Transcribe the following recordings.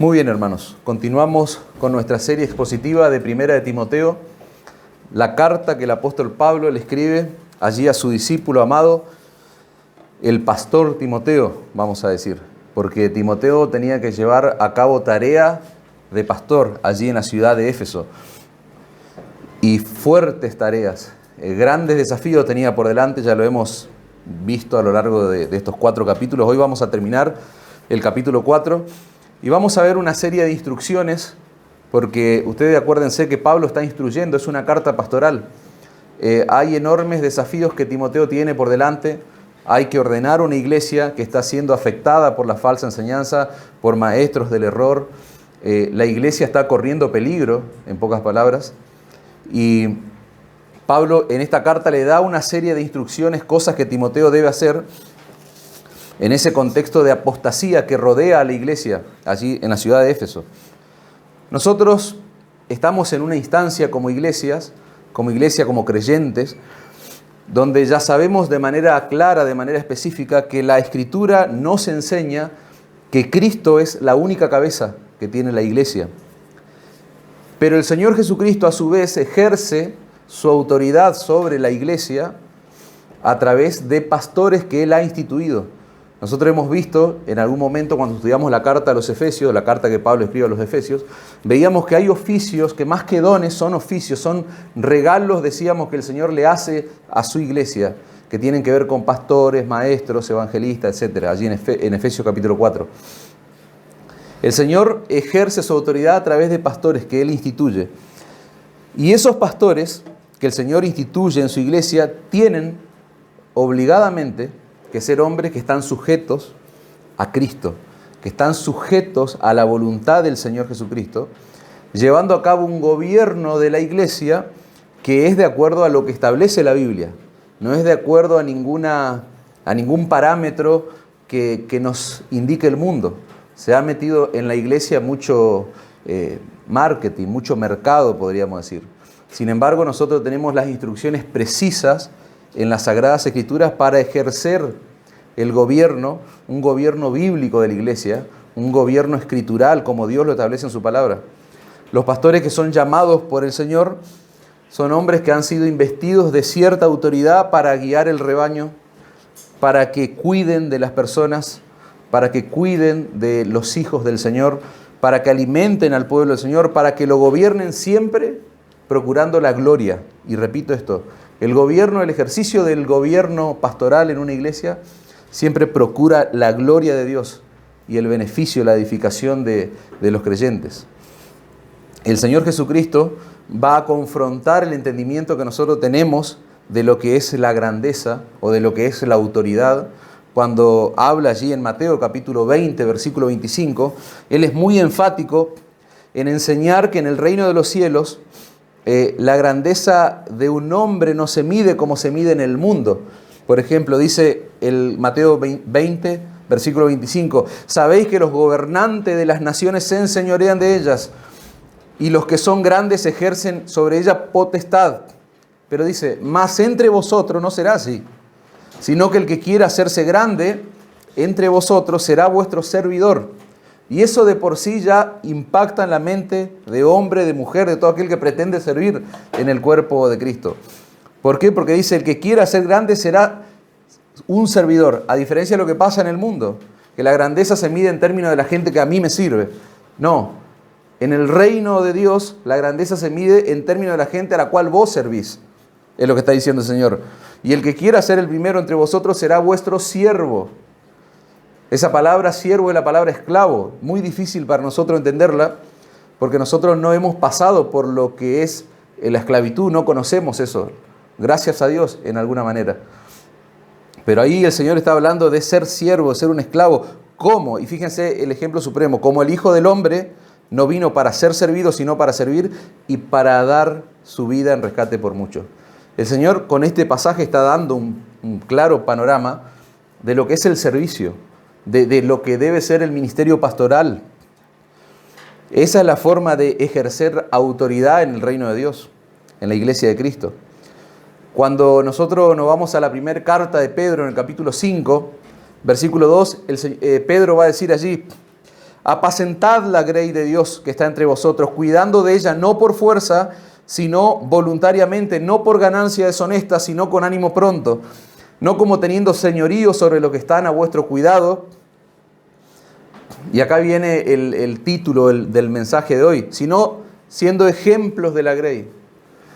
Muy bien, hermanos. Continuamos con nuestra serie expositiva de Primera de Timoteo, la carta que el apóstol Pablo le escribe allí a su discípulo amado, el pastor Timoteo, vamos a decir, porque Timoteo tenía que llevar a cabo tarea de pastor allí en la ciudad de Éfeso. Y fuertes tareas, grandes desafíos tenía por delante, ya lo hemos visto a lo largo de estos 4 capítulos. Hoy vamos a terminar el capítulo 4 y vamos a ver una serie de instrucciones, porque ustedes acuérdense que Pablo está instruyendo, es una carta pastoral. Hay enormes desafíos que Timoteo tiene por delante. Hay que ordenar una iglesia que está siendo afectada por la falsa enseñanza, por maestros del error. La iglesia está corriendo peligro, en pocas palabras. Y Pablo en esta carta le da una serie de instrucciones, cosas que Timoteo debe hacer en ese contexto de apostasía que rodea a la iglesia allí en la ciudad de Éfeso. Nosotros estamos en una instancia como iglesias, como creyentes, donde ya sabemos de manera clara, de manera específica, que la Escritura nos enseña que Cristo es la única cabeza que tiene la iglesia. Pero el Señor Jesucristo a su vez ejerce su autoridad sobre la iglesia a través de pastores que Él ha instituido. Nosotros hemos visto en algún momento cuando estudiamos la carta a los Efesios, la carta que Pablo escribe a los Efesios, veíamos que hay oficios que más que dones son oficios, son regalos, decíamos, que el Señor le hace a su iglesia, que tienen que ver con pastores, maestros, evangelistas, etc. Allí en Efesios capítulo 4. El Señor ejerce su autoridad a través de pastores que Él instituye. Y esos pastores que el Señor instituye en su iglesia tienen obligadamente que ser hombres que están sujetos a Cristo, que están sujetos a la voluntad del Señor Jesucristo, llevando a cabo un gobierno de la iglesia que es de acuerdo a lo que establece la Biblia, no es de acuerdo a ningún parámetro que nos indique el mundo. Se ha metido en la iglesia mucho marketing, mucho mercado, podríamos decir. Sin embargo, nosotros tenemos las instrucciones precisas en las Sagradas Escrituras para ejercer el gobierno, un gobierno bíblico de la iglesia, un gobierno escritural como Dios lo establece en su palabra. Los pastores que son llamados por el Señor son hombres que han sido investidos de cierta autoridad para guiar el rebaño, para que cuiden de las personas, para que cuiden de los hijos del Señor, para que alimenten al pueblo del Señor, para que lo gobiernen siempre procurando la gloria. Y repito esto, el ejercicio del gobierno pastoral en una iglesia siempre procura la gloria de Dios y el beneficio, la edificación de los creyentes. El Señor Jesucristo va a confrontar el entendimiento que nosotros tenemos de lo que es la grandeza o de lo que es la autoridad. Cuando habla allí en Mateo capítulo 20, versículo 25, Él es muy enfático en enseñar que en el reino de los cielos la grandeza de un hombre no se mide como se mide en el mundo. Por ejemplo, dice el Mateo 20, versículo 25, «Sabéis que los gobernantes de las naciones se enseñorean de ellas, y los que son grandes ejercen sobre ellas potestad». Pero dice, «Mas entre vosotros no será así, sino que el que quiera hacerse grande entre vosotros será vuestro servidor». Y eso de por sí ya impacta en la mente de hombre, de mujer, de todo aquel que pretende servir en el cuerpo de Cristo. ¿Por qué? Porque dice, el que quiera ser grande será un servidor, a diferencia de lo que pasa en el mundo, que la grandeza se mide en términos de la gente que a mí me sirve. No, en el reino de Dios la grandeza se mide en términos de la gente a la cual vos servís, es lo que está diciendo el Señor. Y el que quiera ser el primero entre vosotros será vuestro siervo. Esa palabra siervo es la palabra esclavo, muy difícil para nosotros entenderla, porque nosotros no hemos pasado por lo que es la esclavitud, no conocemos eso, gracias a Dios en alguna manera. Pero ahí el Señor está hablando de ser siervo, de ser un esclavo. ¿Cómo? Y fíjense el ejemplo supremo, como el Hijo del Hombre no vino para ser servido, sino para servir y para dar su vida en rescate por muchos. El Señor con este pasaje está dando un claro panorama de lo que es el servicio, de lo que debe ser el ministerio pastoral. Esa es la forma de ejercer autoridad en el reino de Dios, en la iglesia de Cristo. Cuando nosotros nos vamos a la primera carta de Pedro en el capítulo 5, versículo 2, Pedro va a decir allí, Apacentad la grey de Dios que está entre vosotros, cuidando de ella no por fuerza, sino voluntariamente, no por ganancia deshonesta, sino con ánimo pronto, no como teniendo señorío sobre lo que están a vuestro cuidado. Y acá viene el título del mensaje de hoy, sino siendo ejemplos de la grey.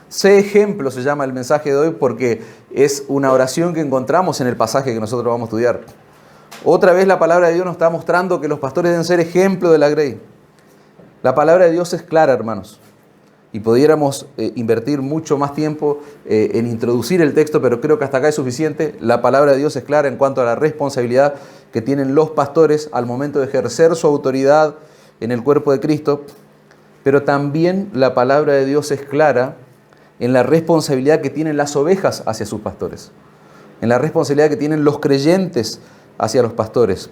Sé ejemplo se llama el mensaje de hoy porque es una oración que encontramos en el pasaje que nosotros vamos a estudiar. Otra vez la palabra de Dios nos está mostrando que los pastores deben ser ejemplo de la grey. La palabra de Dios es clara, hermanos. Y pudiéramos invertir mucho más tiempo en introducir el texto, pero creo que hasta acá es suficiente. La palabra de Dios es clara en cuanto a la responsabilidad que tienen los pastores al momento de ejercer su autoridad en el cuerpo de Cristo. Pero también la palabra de Dios es clara en la responsabilidad que tienen las ovejas hacia sus pastores, en la responsabilidad que tienen los creyentes hacia los pastores.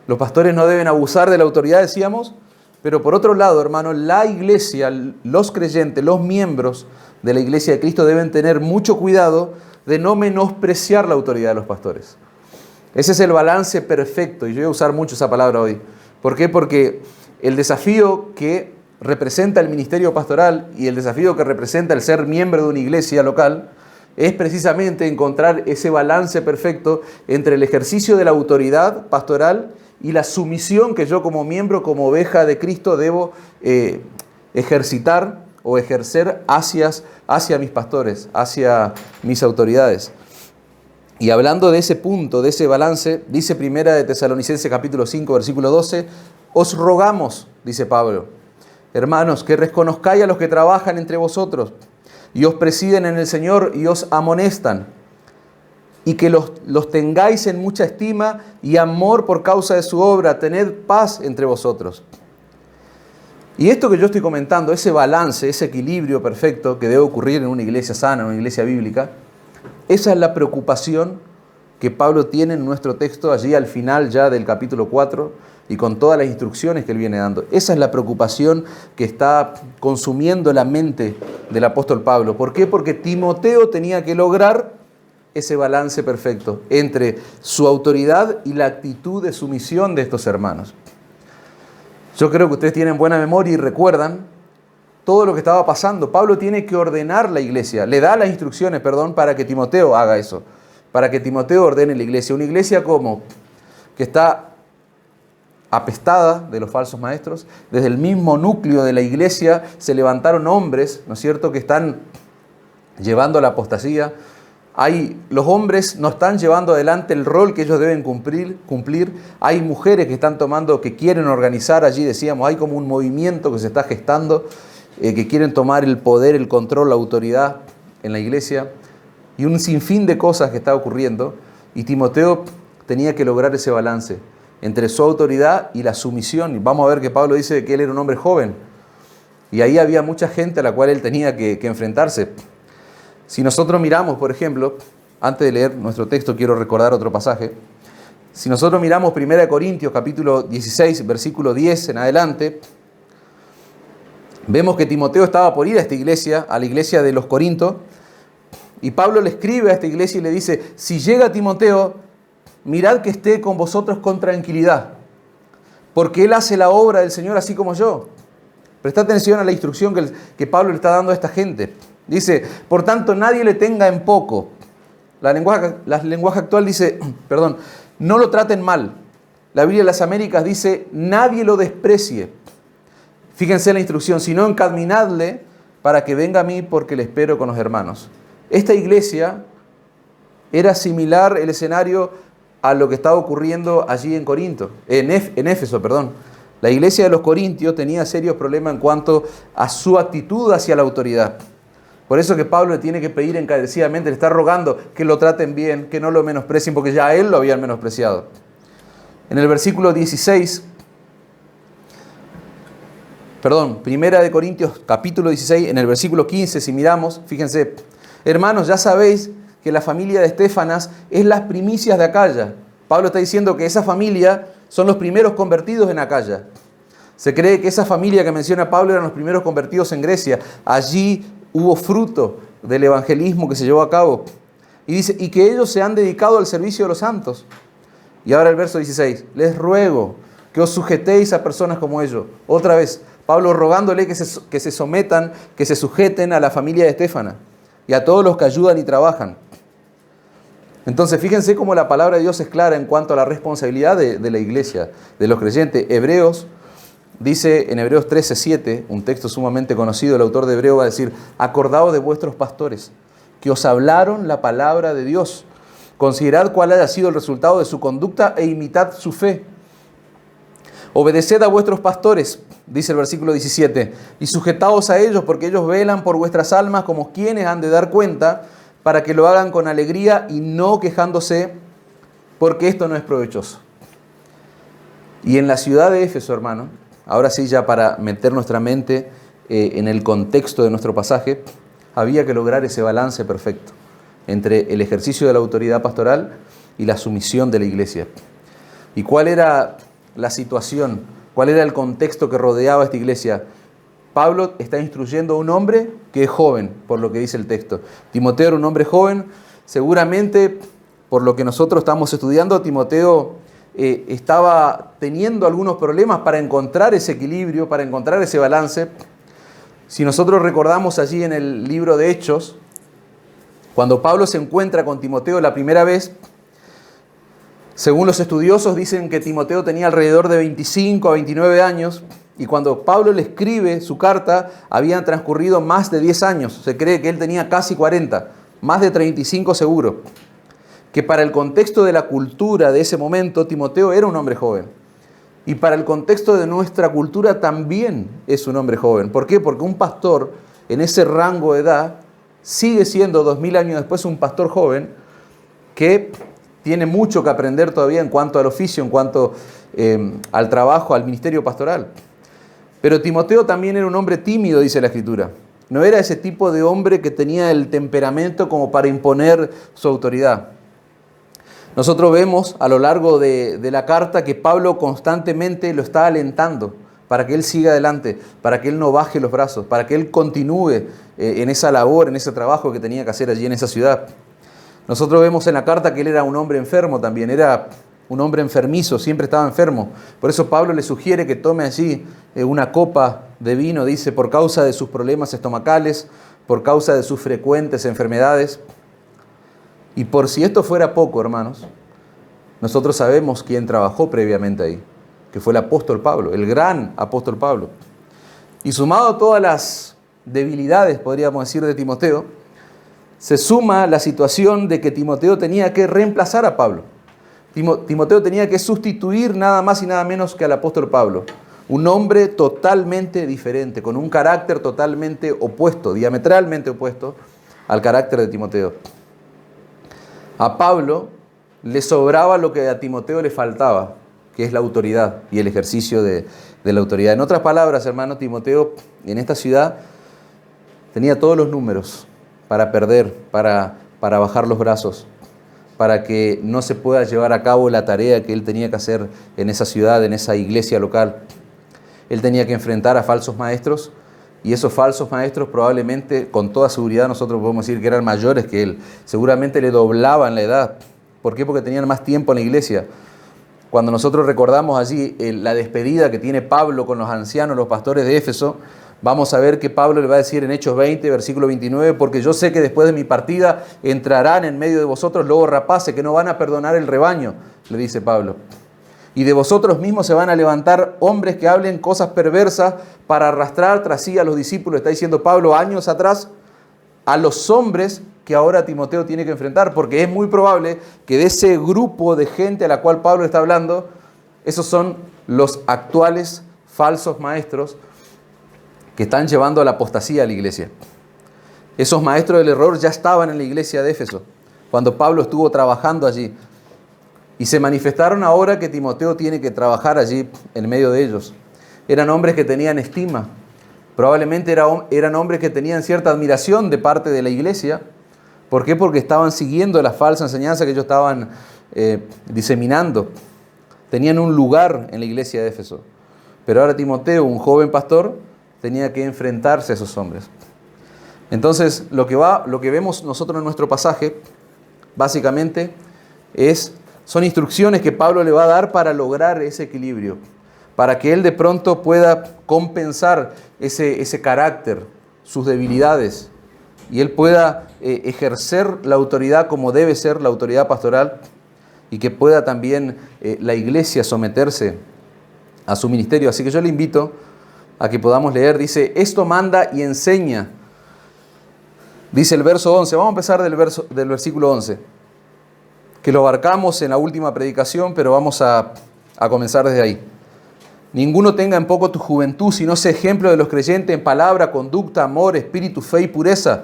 Los pastores no deben abusar de la autoridad, decíamos, pero por otro lado, hermano, la iglesia, los creyentes, los miembros de la iglesia de Cristo deben tener mucho cuidado de no menospreciar la autoridad de los pastores. Ese es el balance perfecto, y yo voy a usar mucho esa palabra hoy. ¿Por qué? Porque el desafío que representa el ministerio pastoral y el desafío que representa el ser miembro de una iglesia local es precisamente encontrar ese balance perfecto entre el ejercicio de la autoridad pastoral y la sumisión que yo como miembro, como oveja de Cristo debo ejercitar o ejercer hacia mis pastores, hacia mis autoridades. Y hablando de ese punto, de ese balance, dice Primera de Tesalonicenses capítulo 5, versículo 12, os rogamos, dice Pablo, hermanos, que reconozcáis a los que trabajan entre vosotros y os presiden en el Señor y os amonestan, y que los tengáis en mucha estima y amor por causa de su obra, tened paz entre vosotros. Y esto que yo estoy comentando, ese balance, ese equilibrio perfecto que debe ocurrir en una iglesia sana, en una iglesia bíblica, esa es la preocupación que Pablo tiene en nuestro texto allí al final ya del capítulo 4 y con todas las instrucciones que él viene dando. Esa es la preocupación que está consumiendo la mente del apóstol Pablo. ¿Por qué? Porque Timoteo tenía que lograr ese balance perfecto entre su autoridad y la actitud de sumisión de estos hermanos. Yo creo que ustedes tienen buena memoria y recuerdan todo lo que estaba pasando. Pablo tiene que ordenar la iglesia, le da las instrucciones, para que Timoteo haga eso, para que Timoteo ordene la iglesia. Una iglesia como que está apestada de los falsos maestros. Desde el mismo núcleo de la iglesia se levantaron hombres, ¿no es cierto?, que están llevando a la apostasía. Los hombres no están llevando adelante el rol que ellos deben cumplir. Hay mujeres que están tomando, que quieren organizar allí, decíamos, hay como un movimiento que se está gestando, que quieren tomar el poder, el control, la autoridad en la iglesia, y un sinfín de cosas que está ocurriendo, y Timoteo tenía que lograr ese balance entre su autoridad y la sumisión. Y vamos a ver que Pablo dice que él era un hombre joven, y ahí había mucha gente a la cual él tenía que enfrentarse. Si nosotros miramos, por ejemplo, antes de leer nuestro texto, quiero recordar otro pasaje. Si nosotros miramos 1 Corintios, capítulo 16, versículo 10 en adelante, vemos que Timoteo estaba por ir a esta iglesia, a la iglesia de los Corintios, y Pablo le escribe a esta iglesia y le dice, si llega Timoteo, mirad que esté con vosotros con tranquilidad, porque él hace la obra del Señor así como yo. Presta atención a la instrucción que Pablo le está dando a esta gente. Dice, por tanto, nadie le tenga en poco. La lenguaje actual dice, no lo traten mal. La Biblia de las Américas dice, nadie lo desprecie. Fíjense la instrucción, sino encaminadle para que venga a mí porque le espero con los hermanos. Esta iglesia era similar el escenario a lo que estaba ocurriendo allí en Éfeso. La iglesia de los Corintios tenía serios problemas en cuanto a su actitud hacia la autoridad. Por eso que Pablo le tiene que pedir encarecidamente, le está rogando que lo traten bien, que no lo menosprecien, porque ya a él lo habían menospreciado. En el versículo 16, Primera de Corintios, capítulo 16, en el versículo 15, si miramos, fíjense, hermanos, ya sabéis que la familia de Estéfanas es las primicias de Acaya. Pablo está diciendo que esa familia son los primeros convertidos en Acaya. Se cree que esa familia que menciona Pablo eran los primeros convertidos en Grecia. Allí hubo fruto del evangelismo que se llevó a cabo. Y dice, y que ellos se han dedicado al servicio de los santos. Y ahora el verso 16, les ruego que os sujetéis a personas como ellos. Otra vez, Pablo rogándole que se sometan, que se sujeten a la familia de Estéfana y a todos los que ayudan y trabajan. Entonces, fíjense cómo la palabra de Dios es clara en cuanto a la responsabilidad de la iglesia, de los creyentes. Hebreos dice en Hebreos 13:7, un texto sumamente conocido, el autor de Hebreo va a decir: acordaos de vuestros pastores, que os hablaron la palabra de Dios. Considerad cuál haya sido el resultado de su conducta e imitad su fe. Obedeced a vuestros pastores, dice el versículo 17, y sujetaos a ellos, porque ellos velan por vuestras almas como quienes han de dar cuenta, para que lo hagan con alegría y no quejándose, porque esto no es provechoso. Y en la ciudad de Éfeso, hermano, ahora sí, ya para meter nuestra mente en el contexto de nuestro pasaje, había que lograr ese balance perfecto entre el ejercicio de la autoridad pastoral y la sumisión de la iglesia. ¿Y cuál era la situación? ¿Cuál era el contexto que rodeaba a esta iglesia? Pablo está instruyendo a un hombre que es joven, por lo que dice el texto. Timoteo era un hombre joven, seguramente por lo que nosotros estamos estudiando, Timoteo estaba teniendo algunos problemas para encontrar ese equilibrio, para encontrar ese balance. Si nosotros recordamos allí en el libro de Hechos, cuando Pablo se encuentra con Timoteo la primera vez, según los estudiosos dicen que Timoteo tenía alrededor de 25 a 29 años, y cuando Pablo le escribe su carta, habían transcurrido más de 10 años. Se cree que él tenía casi 40, más de 35 seguro. Que para el contexto de la cultura de ese momento, Timoteo era un hombre joven. Y para el contexto de nuestra cultura también es un hombre joven. ¿Por qué? Porque un pastor en ese rango de edad sigue siendo 2000 años después un pastor joven que tiene mucho que aprender todavía en cuanto al oficio, en cuanto al trabajo, al ministerio pastoral. Pero Timoteo también era un hombre tímido, dice la Escritura. No era ese tipo de hombre que tenía el temperamento como para imponer su autoridad. Nosotros vemos a lo largo de la carta que Pablo constantemente lo está alentando para que él siga adelante, para que él no baje los brazos, para que él continúe en esa labor, en ese trabajo que tenía que hacer allí en esa ciudad. Nosotros vemos en la carta que él era un hombre enfermo también, era un hombre enfermizo, siempre estaba enfermo. Por eso Pablo le sugiere que tome allí una copa de vino, dice, por causa de sus problemas estomacales, por causa de sus frecuentes enfermedades. Y por si esto fuera poco, hermanos, nosotros sabemos quién trabajó previamente ahí, que fue el apóstol Pablo, el gran apóstol Pablo. Y sumado a todas las debilidades, podríamos decir, de Timoteo, se suma la situación de que Timoteo tenía que reemplazar a Pablo. Timoteo tenía que sustituir nada más y nada menos que al apóstol Pablo. Un hombre totalmente diferente, con un carácter totalmente opuesto, diametralmente opuesto al carácter de Timoteo. A Pablo le sobraba lo que a Timoteo le faltaba, que es la autoridad y el ejercicio de la autoridad. En otras palabras, hermano, Timoteo en esta ciudad tenía todos los números para perder, para bajar los brazos, para que no se pueda llevar a cabo la tarea que él tenía que hacer en esa ciudad, en esa iglesia local. Él tenía que enfrentar a falsos maestros, y esos falsos maestros probablemente, con toda seguridad, nosotros podemos decir que eran mayores que él. Seguramente le doblaban la edad. ¿Por qué? Porque tenían más tiempo en la iglesia. Cuando nosotros recordamos allí la despedida que tiene Pablo con los ancianos, los pastores de Éfeso, vamos a ver que Pablo le va a decir en Hechos 20, versículo 29, porque yo sé que después de mi partida entrarán en medio de vosotros lobos rapaces que no van a perdonar el rebaño, le dice Pablo. Y de vosotros mismos se van a levantar hombres que hablen cosas perversas para arrastrar tras sí a los discípulos, está diciendo Pablo años atrás, a los hombres que ahora Timoteo tiene que enfrentar, porque es muy probable que de ese grupo de gente a la cual Pablo está hablando, esos son los actuales falsos maestros que están llevando a la apostasía a la iglesia. Esos maestros del error ya estaban en la iglesia de Éfeso, cuando Pablo estuvo trabajando allí. Y se manifestaron ahora que Timoteo tiene que trabajar allí en medio de ellos. Eran hombres que tenían estima. Probablemente eran hombres que tenían cierta admiración de parte de la iglesia. ¿Por qué? Porque estaban siguiendo la falsa enseñanza que ellos estaban diseminando. Tenían un lugar en la iglesia de Éfeso. Pero ahora Timoteo, un joven pastor, tenía que enfrentarse a esos hombres. Entonces, lo que vemos nosotros en nuestro pasaje, básicamente, son instrucciones que Pablo le va a dar para lograr ese equilibrio. para que él de pronto pueda compensar ese carácter, sus debilidades, y él pueda ejercer la autoridad como debe ser la autoridad pastoral, y que pueda también la iglesia someterse a su ministerio. Así que yo le invito a que podamos leer. Dice, esto manda y enseña. Dice el verso 11. Vamos a empezar del versículo 11, que lo abarcamos en la última predicación, pero vamos a comenzar desde ahí. Ninguno tenga en poco tu juventud, sino sea ejemplo de los creyentes en palabra, conducta, amor, espíritu, fe y pureza.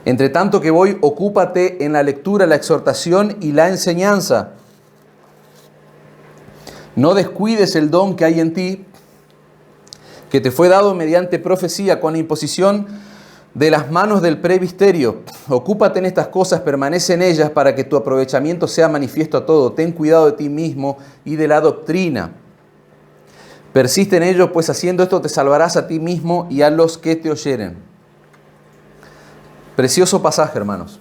Entre tanto que voy, ocúpate en la lectura, la exhortación y la enseñanza. No descuides el don que hay en ti, que te fue dado mediante profecía con la imposición de las manos del presbiterio. Ocúpate en estas cosas, permanece en ellas para que tu aprovechamiento sea manifiesto a todo. Ten cuidado de ti mismo y de la doctrina. Persiste en ello, pues haciendo esto te salvarás a ti mismo y a los que te oyeren. Precioso pasaje, hermanos.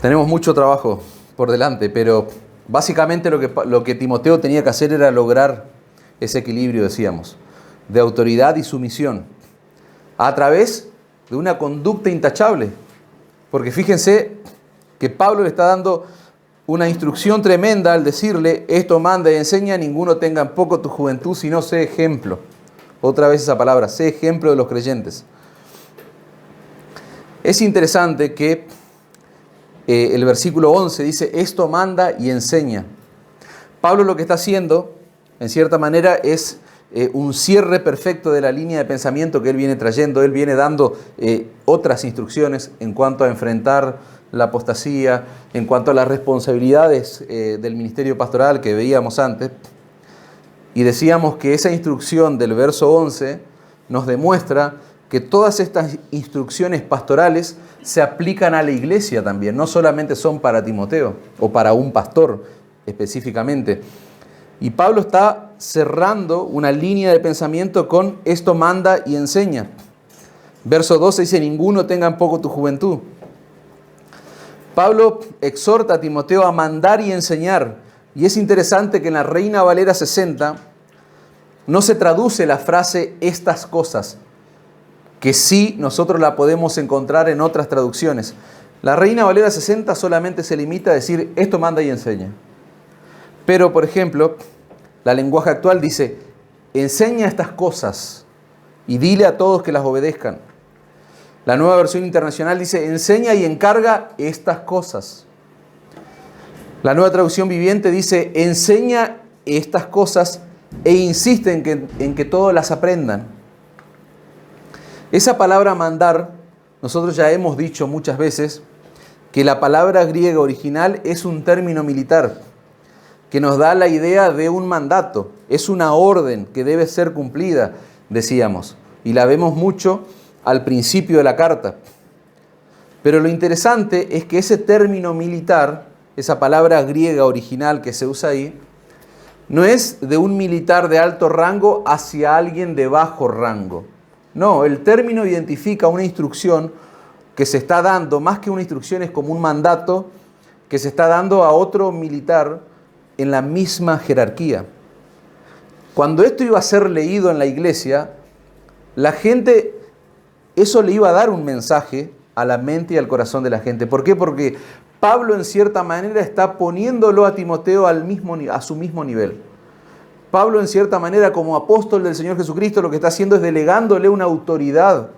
Tenemos mucho trabajo por delante, pero básicamente lo que Timoteo tenía que hacer era lograr ese equilibrio, decíamos, de autoridad y sumisión, a través de una conducta intachable. Porque fíjense que Pablo le está dando una instrucción tremenda al decirle, esto manda y enseña, ninguno tenga en poco tu juventud, sino sé ejemplo. Otra vez esa palabra, sé ejemplo de los creyentes. Es interesante que el versículo 11 dice, esto manda y enseña. Pablo lo que está haciendo, en cierta manera, es un cierre perfecto de la línea de pensamiento que él viene trayendo. Él viene dando otras instrucciones en cuanto a enfrentar la apostasía, en cuanto a las responsabilidades del ministerio pastoral que veíamos antes. Y decíamos que esa instrucción del verso 11 nos demuestra que todas estas instrucciones pastorales se aplican a la iglesia también, no solamente son para Timoteo o para un pastor específicamente. Y Pablo está cerrando una línea de pensamiento con esto manda y enseña. Verso 12 dice, ninguno tenga en poco tu juventud. Pablo exhorta a Timoteo a mandar y enseñar. Y es interesante que en la Reina Valera 60 no se traduce la frase estas cosas, que sí nosotros la podemos encontrar en otras traducciones. La Reina Valera 60 solamente se limita a decir esto manda y enseña. Pero, por ejemplo, la lenguaje actual dice, enseña estas cosas y dile a todos que las obedezcan. La Nueva Versión Internacional dice, enseña y encarga estas cosas. La Nueva Traducción Viviente dice, enseña estas cosas e insiste en que todos las aprendan. Esa palabra mandar, nosotros ya hemos dicho muchas veces que la palabra griega original es un término militar que nos da la idea de un mandato, es una orden que debe ser cumplida, decíamos, y la vemos mucho al principio de la carta. Pero lo interesante es que ese término militar, esa palabra griega original que se usa ahí, no es de un militar de alto rango hacia alguien de bajo rango. No, el término identifica una instrucción que se está dando, más que una instrucción es como un mandato que se está dando a otro militar en la misma jerarquía. Cuando esto iba a ser leído en la iglesia, la gente, eso le iba a dar un mensaje a la mente y al corazón de la gente. ¿Por qué? Porque Pablo en cierta manera está poniéndolo a Timoteo a su mismo nivel. Pablo en cierta manera como apóstol del Señor Jesucristo lo que está haciendo es delegándole una autoridad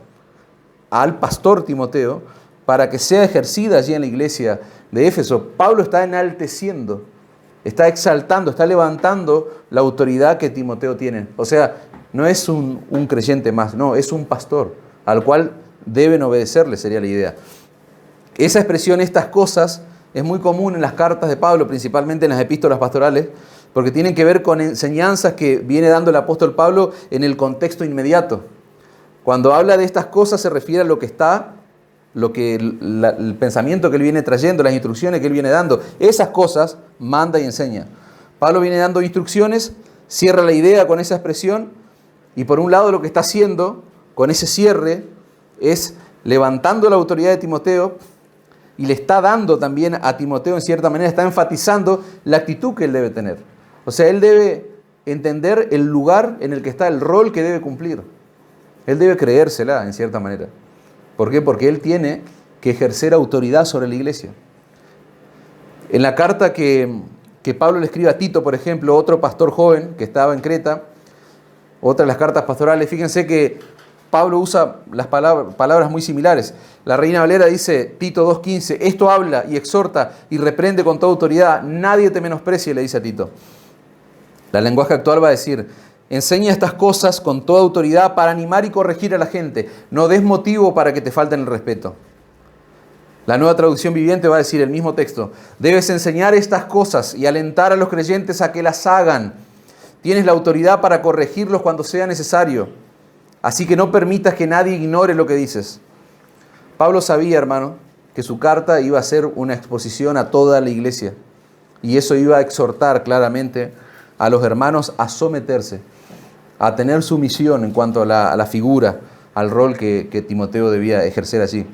al pastor Timoteo para que sea ejercida allí en la iglesia de Éfeso. Pablo está enalteciendo, está exaltando, está levantando la autoridad que Timoteo tiene. O sea, no es un creyente más, no, es un pastor al cual deben obedecerle, sería la idea. Esa expresión, estas cosas, es muy común en las cartas de Pablo, principalmente en las epístolas pastorales, porque tienen que ver con enseñanzas que viene dando el apóstol Pablo en el contexto inmediato. Cuando habla de estas cosas se refiere a lo que está, el pensamiento que él viene trayendo, las instrucciones que él viene dando. Esas cosas manda y enseña. Pablo viene dando instrucciones, cierra la idea con esa expresión, y por un lado lo que está haciendo con ese cierre es levantando la autoridad de Timoteo y le está dando también a Timoteo, en cierta manera, está enfatizando la actitud que él debe tener. O sea, él debe entender el lugar en el que está, el rol que debe cumplir. Él debe creérsela, en cierta manera. ¿Por qué? Porque él tiene que ejercer autoridad sobre la iglesia. En la carta que Pablo le escribe a Tito, por ejemplo, otro pastor joven que estaba en Creta, otra de las cartas pastorales, fíjense que Pablo usa las palabras muy similares. La Reina Valera dice, Tito 2:15, esto habla y exhorta y reprende con toda autoridad, nadie te menosprecie, le dice a Tito. La lenguaje actual va a decir, enseña estas cosas con toda autoridad para animar y corregir a la gente, no des motivo para que te falten el respeto. La Nueva Traducción Viviente va a decir el mismo texto, debes enseñar estas cosas y alentar a los creyentes a que las hagan. Tienes la autoridad para corregirlos cuando sea necesario. Así que no permitas que nadie ignore lo que dices. Pablo sabía, hermano, que su carta iba a ser una exposición a toda la iglesia. Y eso iba a exhortar claramente a los hermanos a someterse, a tener sumisión en cuanto a la figura, al rol que Timoteo debía ejercer allí.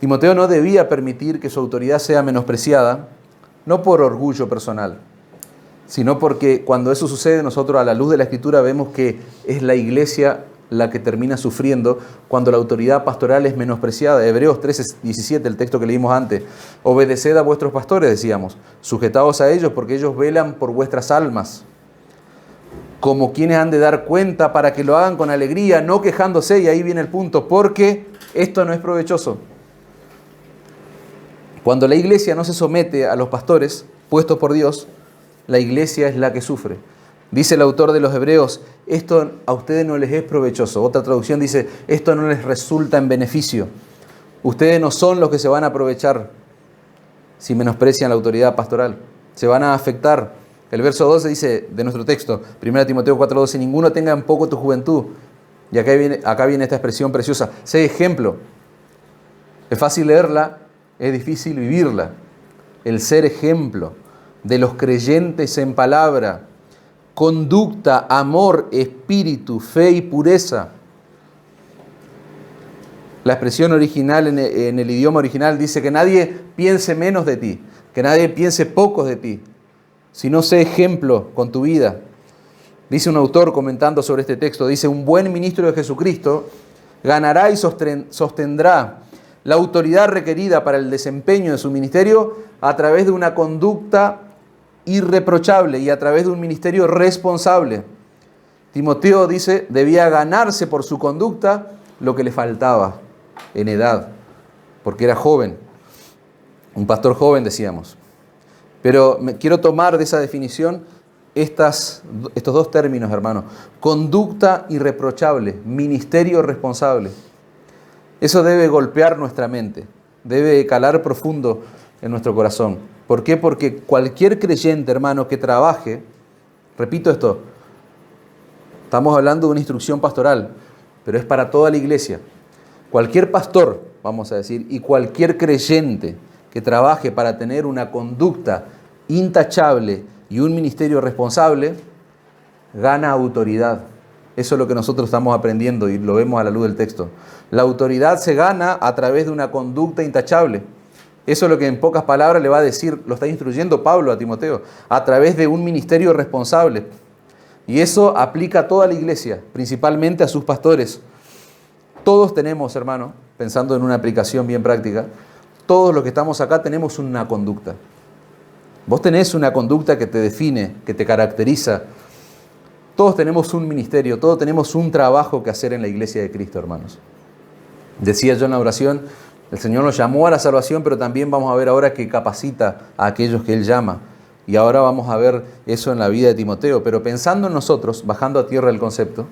Timoteo no debía permitir que su autoridad sea menospreciada, no por orgullo personal, sino porque cuando eso sucede, nosotros a la luz de la Escritura vemos que es la iglesia la que termina sufriendo cuando la autoridad pastoral es menospreciada. Hebreos 13:17, el texto que leímos antes. Obedeced a vuestros pastores, decíamos, sujetaos a ellos porque ellos velan por vuestras almas, como quienes han de dar cuenta para que lo hagan con alegría, no quejándose, y ahí viene el punto, porque esto no es provechoso. Cuando la iglesia no se somete a los pastores puestos por Dios, la iglesia es la que sufre. Dice el autor de los Hebreos, esto a ustedes no les es provechoso. Otra traducción dice, esto no les resulta en beneficio. Ustedes no son los que se van a aprovechar si menosprecian la autoridad pastoral. Se van a afectar. El verso 12 dice de nuestro texto, 1 Timoteo 4:12, ninguno tenga en poco tu juventud. Y acá viene esta expresión preciosa, sé ejemplo. Es fácil leerla, es difícil vivirla. El ser ejemplo de los creyentes en palabra, conducta, amor, espíritu, fe y pureza. La expresión original en el idioma original dice que nadie piense menos de ti, que nadie piense pocos de ti, sino sé ejemplo con tu vida. Dice un autor comentando sobre este texto, dice, un buen ministro de Jesucristo ganará y sostendrá la autoridad requerida para el desempeño de su ministerio a través de una conducta irreprochable y a través de un ministerio responsable. Timoteo dice, debía ganarse por su conducta lo que le faltaba en edad, porque era joven, un pastor joven decíamos. Pero me quiero tomar de esa definición estos dos términos, hermanos, conducta irreprochable, ministerio responsable. Eso debe golpear nuestra mente, debe calar profundo en nuestro corazón. ¿Por qué? Porque cualquier creyente, hermano, que trabaje, repito esto, estamos hablando de una instrucción pastoral, pero es para toda la iglesia. Cualquier pastor, vamos a decir, y cualquier creyente que trabaje para tener una conducta intachable y un ministerio responsable, gana autoridad. Eso es lo que nosotros estamos aprendiendo y lo vemos a la luz del texto. La autoridad se gana a través de una conducta intachable. Eso es lo que en pocas palabras le va a decir, lo está instruyendo Pablo a Timoteo, a través de un ministerio responsable. Y eso aplica a toda la iglesia, principalmente a sus pastores. Todos tenemos, hermano, pensando en una aplicación bien práctica, todos los que estamos acá tenemos una conducta. Vos tenés una conducta que te define, que te caracteriza. Todos tenemos un ministerio, todos tenemos un trabajo que hacer en la iglesia de Cristo, hermanos. Decía yo en la oración, el Señor nos llamó a la salvación, pero también vamos a ver ahora que capacita a aquellos que Él llama. Y ahora vamos a ver eso en la vida de Timoteo. Pero pensando en nosotros, bajando a tierra el concepto,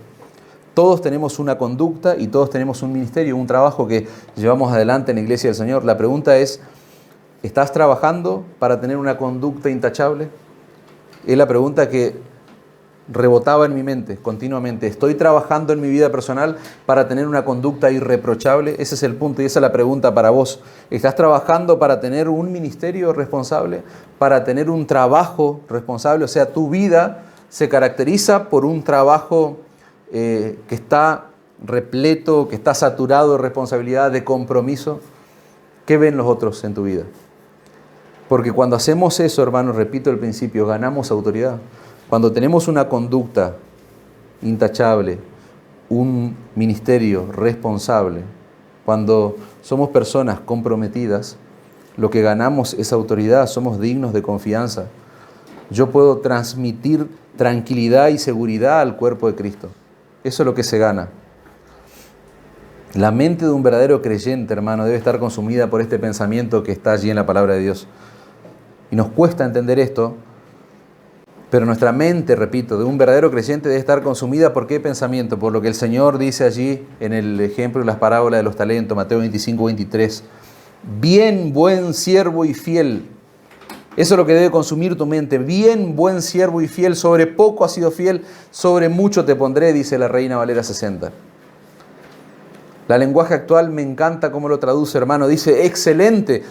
todos tenemos una conducta y todos tenemos un ministerio, un trabajo que llevamos adelante en la iglesia del Señor. La pregunta es, ¿estás trabajando para tener una conducta intachable? Es la pregunta que rebotaba en mi mente continuamente. ¿Estoy trabajando en mi vida personal para tener una conducta irreprochable? Ese es el punto y esa es la pregunta para vos. ¿Estás trabajando para tener un ministerio responsable? ¿Para tener un trabajo responsable? O sea, tu vida se caracteriza por un trabajo que está repleto, que está saturado de responsabilidad, de compromiso. ¿Qué ven los otros en tu vida? Porque cuando hacemos eso, hermanos, repito el principio, ganamos autoridad. Cuando tenemos una conducta intachable, un ministerio responsable, cuando somos personas comprometidas, lo que ganamos es autoridad, somos dignos de confianza. Yo puedo transmitir tranquilidad y seguridad al cuerpo de Cristo. Eso es lo que se gana. La mente de un verdadero creyente, hermano, debe estar consumida por este pensamiento que está allí en la palabra de Dios. Y nos cuesta entender esto, pero nuestra mente, repito, de un verdadero creyente debe estar consumida por qué pensamiento, por lo que el Señor dice allí en el ejemplo de las parábolas de los talentos, Mateo 25, 23. Bien, buen siervo y fiel. Eso es lo que debe consumir tu mente. Bien, buen siervo y fiel. Sobre poco has sido fiel, sobre mucho te pondré, dice la Reina Valera 60. La lenguaje actual me encanta cómo lo traduce, hermano. Dice, excelente,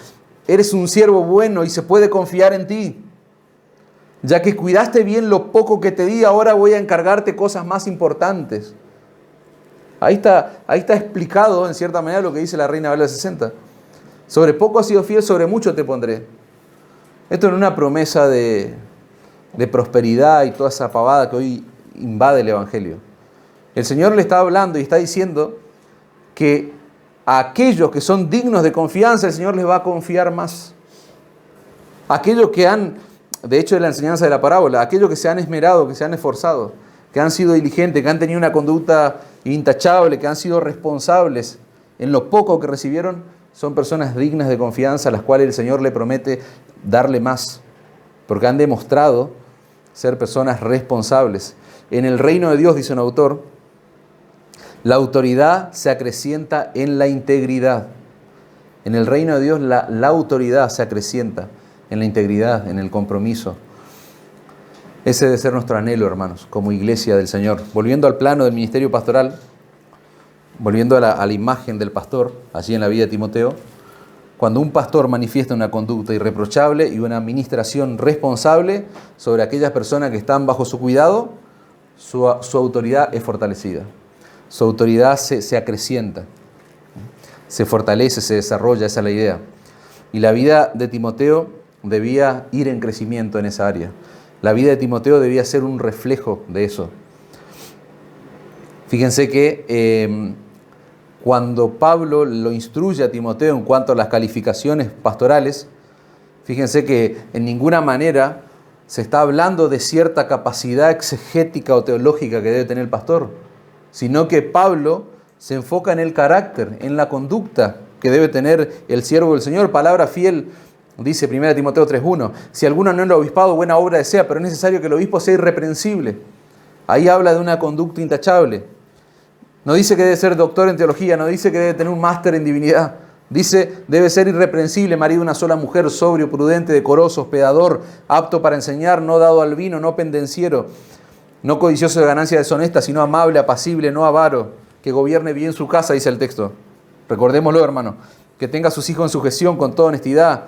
eres un siervo bueno y se puede confiar en ti. Ya que cuidaste bien lo poco que te di, ahora voy a encargarte cosas más importantes. Ahí está explicado, en cierta manera, lo que dice la Reina Valera 60. Sobre poco has sido fiel, sobre mucho te pondré. Esto no es una promesa de prosperidad y toda esa pavada que hoy invade el Evangelio. El Señor le está hablando y está diciendo que a aquellos que son dignos de confianza, el Señor les va a confiar más. Aquellos que de hecho, de la enseñanza de la parábola, aquellos que se han esmerado, que se han esforzado, que han sido diligentes, que han tenido una conducta intachable, que han sido responsables en lo poco que recibieron, son personas dignas de confianza a las cuales el Señor le promete darle más, porque han demostrado ser personas responsables. En el reino de Dios, dice un autor, la autoridad se acrecienta en la integridad. En el reino de Dios la autoridad se acrecienta en la integridad, en el compromiso. Ese debe ser nuestro anhelo, hermanos, como iglesia del Señor. Volviendo al plano del ministerio pastoral, volviendo a la imagen del pastor, allí en la vida de Timoteo, cuando un pastor manifiesta una conducta irreprochable y una administración responsable sobre aquellas personas que están bajo su cuidado, su autoridad es fortalecida. Su autoridad se acrecienta, se fortalece, se desarrolla, esa es la idea. Y la vida de Timoteo debía ir en crecimiento en esa área. La vida de Timoteo debía ser un reflejo de eso. Fíjense que cuando Pablo lo instruye a Timoteo en cuanto a las calificaciones pastorales, fíjense que en ninguna manera se está hablando de cierta capacidad exegética o teológica que debe tener el pastor, sino que Pablo se enfoca en el carácter, en la conducta que debe tener el siervo del Señor. Palabra fiel, dice 1 Timoteo 3:1. Si alguno no es el obispado, buena obra desea, pero es necesario que el obispo sea irreprensible. Ahí habla de una conducta intachable. No dice que debe ser doctor en teología, no dice que debe tener un máster en divinidad. Dice, debe ser irreprensible, marido de una sola mujer, sobrio, prudente, decoroso, hospedador, apto para enseñar, no dado al vino, no pendenciero, no codicioso de ganancia deshonesta, sino amable, apacible, no avaro, que gobierne bien su casa, dice el texto. Recordémoslo, hermano, que tenga a sus hijos en sujeción con toda honestidad.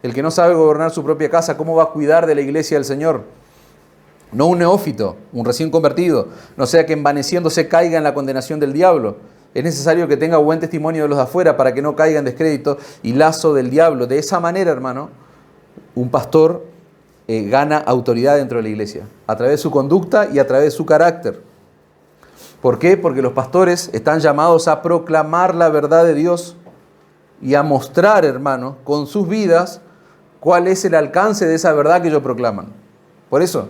El que no sabe gobernar su propia casa, ¿cómo va a cuidar de la iglesia del Señor? No un neófito, un recién convertido, no sea que envaneciéndose caiga en la condenación del diablo. Es necesario que tenga buen testimonio de los de afuera para que no caiga en descrédito y lazo del diablo. De esa manera, hermano, un pastor gana autoridad dentro de la iglesia, a través de su conducta y a través de su carácter. ¿Por qué? Porque los pastores están llamados a proclamar la verdad de Dios y a mostrar, hermano, con sus vidas cuál es el alcance de esa verdad que ellos proclaman. Por eso,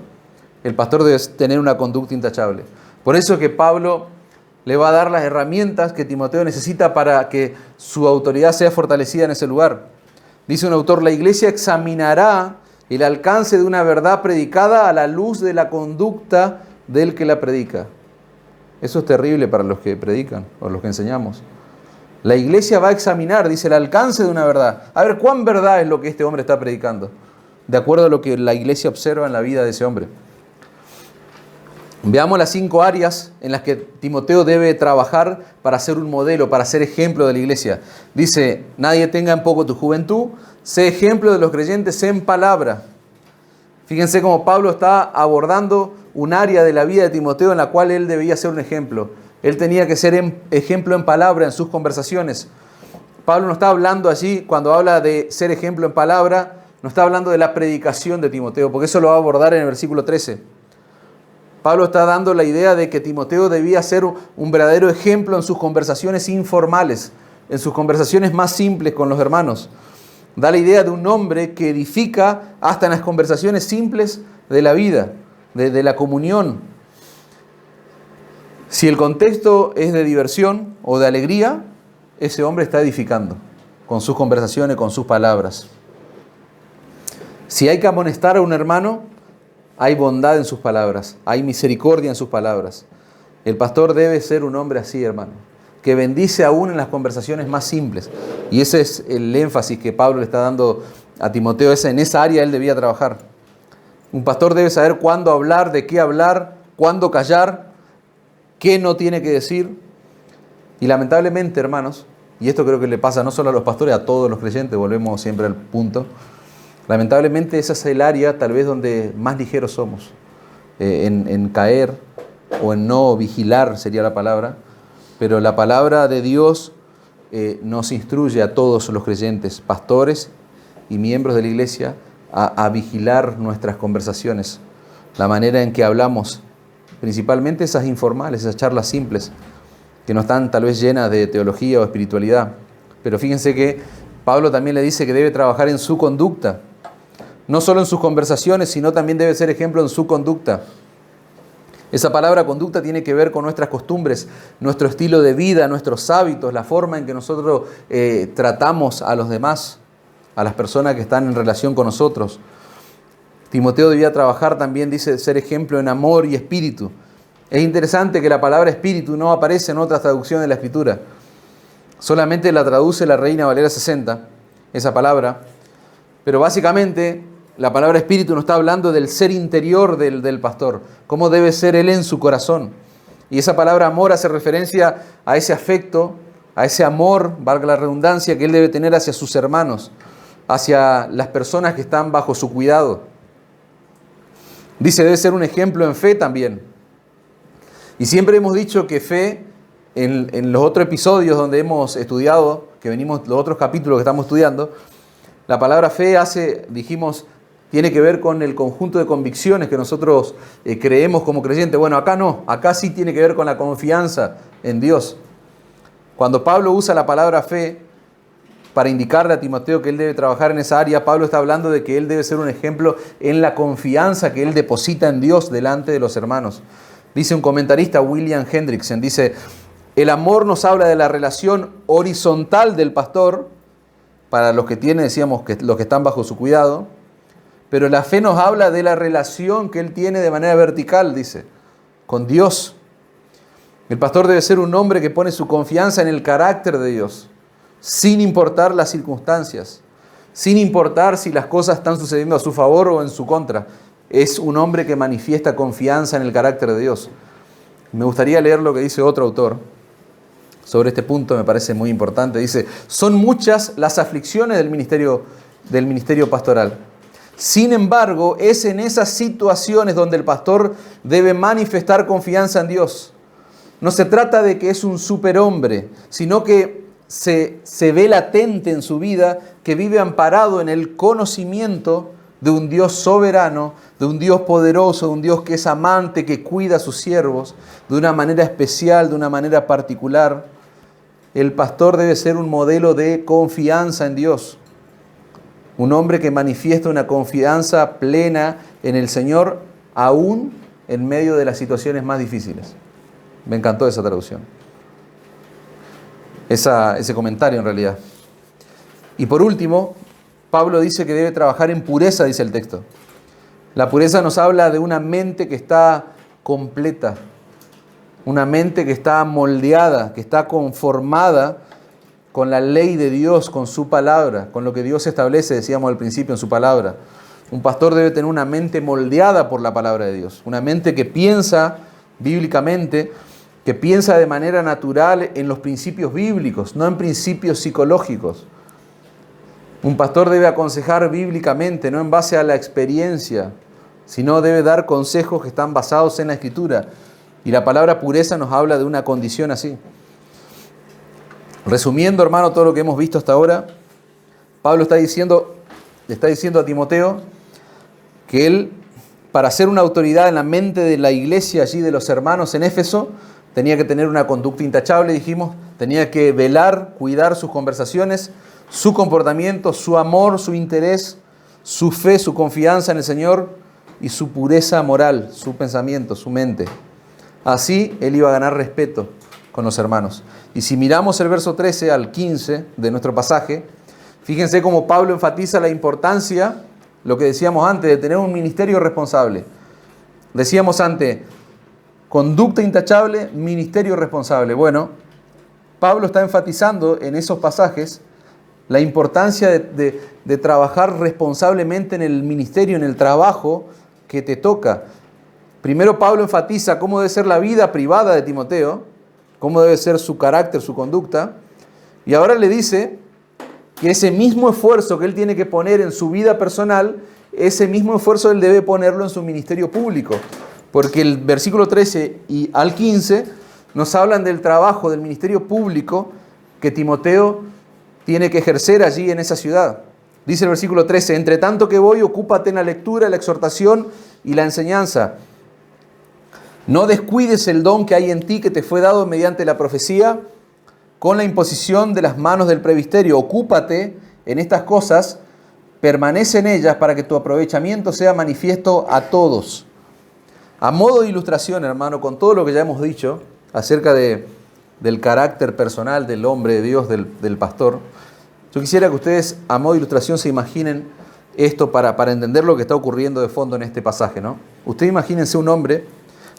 el pastor debe tener una conducta intachable. Por eso que Pablo le va a dar las herramientas que Timoteo necesita para que su autoridad sea fortalecida en ese lugar. Dice un autor, la iglesia examinará el alcance de una verdad predicada a la luz de la conducta del que la predica. Eso es terrible para los que predican o los que enseñamos. La iglesia va a examinar, dice, el alcance de una verdad. A ver, ¿cuán verdad es lo que este hombre está predicando? De acuerdo a lo que la iglesia observa en la vida de ese hombre. Veamos las 5 áreas en las que Timoteo debe trabajar para ser un modelo, para ser ejemplo de la iglesia. Dice, nadie tenga en poco tu juventud, sé ejemplo de los creyentes en palabra. Fíjense cómo Pablo está abordando un área de la vida de Timoteo en la cual él debía ser un ejemplo. Él tenía que ser ejemplo en palabra en sus conversaciones. Pablo no está hablando allí, cuando habla de ser ejemplo en palabra, no está hablando de la predicación de Timoteo, porque eso lo va a abordar en el versículo 13. Pablo está dando la idea de que Timoteo debía ser un verdadero ejemplo en sus conversaciones informales, en sus conversaciones más simples con los hermanos. Da la idea de un hombre que edifica hasta en las conversaciones simples de la vida, de la comunión. Si el contexto es de diversión o de alegría, ese hombre está edificando con sus conversaciones, con sus palabras. Si hay que amonestar a un hermano, hay bondad en sus palabras, hay misericordia en sus palabras. El pastor debe ser un hombre así, hermano, que bendice aún en las conversaciones más simples. Y ese es el énfasis que Pablo le está dando a Timoteo. En esa área él debía trabajar. Un pastor debe saber cuándo hablar, de qué hablar, cuándo callar, qué no tiene que decir. Y lamentablemente, hermanos, y esto creo que le pasa no solo a los pastores, a todos los creyentes, volvemos siempre al punto. Lamentablemente esa es el área tal vez donde más ligeros somos, en caer o en no vigilar sería la palabra, pero la palabra de Dios nos instruye a todos los creyentes, pastores y miembros de la iglesia, a vigilar nuestras conversaciones, la manera en que hablamos, principalmente esas informales, esas charlas simples, que no están tal vez llenas de teología o espiritualidad. Pero fíjense que Pablo también le dice que debe trabajar en su conducta, no solo en sus conversaciones, sino también debe ser ejemplo en su conducta. Esa palabra conducta tiene que ver con nuestras costumbres, nuestro estilo de vida, nuestros hábitos, la forma en que nosotros tratamos a los demás, a las personas que están en relación con nosotros. Timoteo debía trabajar también, dice, ser ejemplo en amor y espíritu. Es interesante que la palabra espíritu no aparece en otras traducciones de la Escritura. Solamente la traduce la Reina Valera 60, esa palabra. Pero básicamente la palabra espíritu nos está hablando del ser interior del pastor, cómo debe ser él en su corazón. Y esa palabra amor hace referencia a ese afecto, a ese amor, valga la redundancia, que él debe tener hacia sus hermanos, hacia las personas que están bajo su cuidado. Dice, debe ser un ejemplo en fe también. Y siempre hemos dicho que fe, en los otros episodios donde hemos estudiado, que venimos, los otros capítulos que estamos estudiando, la palabra fe tiene que ver con el conjunto de convicciones que nosotros creemos como creyentes. Bueno, acá no, acá sí tiene que ver con la confianza en Dios. Cuando Pablo usa la palabra fe para indicarle a Timoteo que él debe trabajar en esa área, Pablo está hablando de que él debe ser un ejemplo en la confianza que él deposita en Dios delante de los hermanos. Dice un comentarista, William Hendrickson, dice, el amor nos habla de la relación horizontal del pastor, para los que tienen, decíamos, que los que están bajo su cuidado, pero la fe nos habla de la relación que él tiene de manera vertical, dice, con Dios. El pastor debe ser un hombre que pone su confianza en el carácter de Dios, sin importar las circunstancias, sin importar si las cosas están sucediendo a su favor o en su contra. Es un hombre que manifiesta confianza en el carácter de Dios. Me gustaría leer lo que dice otro autor sobre este punto, me parece muy importante. Dice, son muchas las aflicciones del ministerio pastoral. Sin embargo, es en esas situaciones donde el pastor debe manifestar confianza en Dios. No se trata de que es un superhombre, sino que se ve latente en su vida que vive amparado en el conocimiento de un Dios soberano, de un Dios poderoso, de un Dios que es amante, que cuida a sus siervos de una manera especial, de una manera particular. El pastor debe ser un modelo de confianza en Dios. Un hombre que manifiesta una confianza plena en el Señor, aún en medio de las situaciones más difíciles. Me encantó esa traducción. Ese comentario en realidad. Y por último, Pablo dice que debe trabajar en pureza, dice el texto. La pureza nos habla de una mente que está completa, una mente que está moldeada, que está conformada con la ley de Dios, con su palabra, con lo que Dios establece, decíamos al principio, en su palabra. Un pastor debe tener una mente moldeada por la palabra de Dios, una mente que piensa bíblicamente, que piensa de manera natural en los principios bíblicos, no en principios psicológicos. Un pastor debe aconsejar bíblicamente, no en base a la experiencia, sino debe dar consejos que están basados en la Escritura. Y la palabra pureza nos habla de una condición así. Resumiendo, hermano, todo lo que hemos visto hasta ahora, Pablo le está diciendo a Timoteo que él para ser una autoridad en la mente de la iglesia allí de los hermanos en Éfeso, tenía que tener una conducta intachable, dijimos, tenía que velar, cuidar sus conversaciones, su comportamiento, su amor, su interés, su fe, su confianza en el Señor y su pureza moral, su pensamiento, su mente. Así él iba a ganar respeto con los hermanos. Y si miramos el verso 13 al 15 de nuestro pasaje, fíjense cómo Pablo enfatiza la importancia, lo que decíamos antes, de tener un ministerio responsable. Decíamos antes, conducta intachable, ministerio responsable. Bueno, Pablo está enfatizando en esos pasajes la importancia de trabajar responsablemente en el ministerio, en el trabajo que te toca. Primero Pablo enfatiza cómo debe ser la vida privada de Timoteo, cómo debe ser su carácter, su conducta, y ahora le dice que ese mismo esfuerzo que él tiene que poner en su vida personal, ese mismo esfuerzo él debe ponerlo en su ministerio público, porque el versículo 13 y al 15 nos hablan del trabajo del ministerio público que Timoteo tiene que ejercer allí en esa ciudad. Dice el versículo 13, entre tanto que voy, ocúpate en la lectura, la exhortación y la enseñanza. No descuides el don que hay en ti, que te fue dado mediante la profecía, con la imposición de las manos del presbiterio. Ocúpate en estas cosas, permanece en ellas para que tu aprovechamiento sea manifiesto a todos. A modo de ilustración, hermano, con todo lo que ya hemos dicho acerca del carácter personal del hombre de Dios, del pastor, yo quisiera que ustedes, a modo de ilustración, se imaginen esto para entender lo que está ocurriendo de fondo en este pasaje, ¿no? Ustedes imagínense un hombre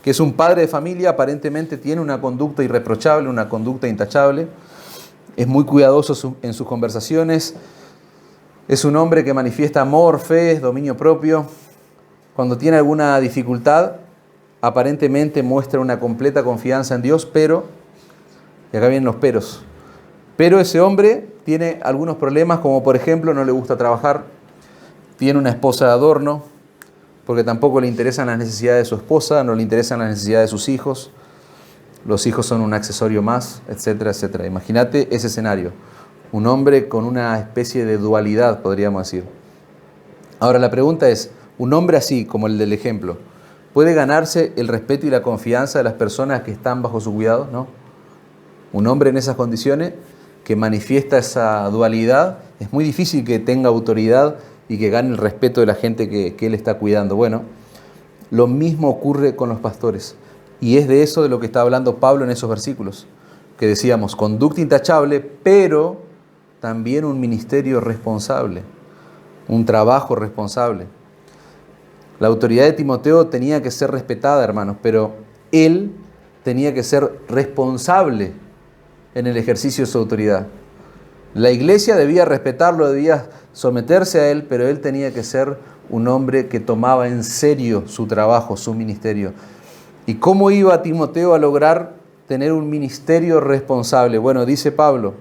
que es un padre de familia, aparentemente tiene una conducta irreprochable, una conducta intachable, es muy cuidadoso en sus conversaciones, es un hombre que manifiesta amor, fe, dominio propio. Cuando tiene alguna dificultad, aparentemente muestra una completa confianza en Dios, pero, y acá vienen los peros, pero ese hombre tiene algunos problemas, como por ejemplo no le gusta trabajar, tiene una esposa de adorno, porque tampoco le interesan las necesidades de su esposa, no le interesan las necesidades de sus hijos, los hijos son un accesorio más, etcétera, etcétera. Imagínate ese escenario, un hombre con una especie de dualidad, podríamos decir. Ahora la pregunta es, ¿un hombre así, como el del ejemplo, puede ganarse el respeto y la confianza de las personas que están bajo su cuidado? No. Un hombre en esas condiciones que manifiesta esa dualidad, es muy difícil que tenga autoridad y que gane el respeto de la gente que él está cuidando. Bueno, lo mismo ocurre con los pastores. Y es de eso de lo que está hablando Pablo en esos versículos, que decíamos, conducta intachable, pero también un ministerio responsable, un trabajo responsable. La autoridad de Timoteo tenía que ser respetada, hermanos, pero él tenía que ser responsable en el ejercicio de su autoridad. La iglesia debía respetarlo, debía someterse a él, pero él tenía que ser un hombre que tomaba en serio su trabajo, su ministerio. ¿Y cómo iba Timoteo a lograr tener un ministerio responsable? Bueno, dice Pablo,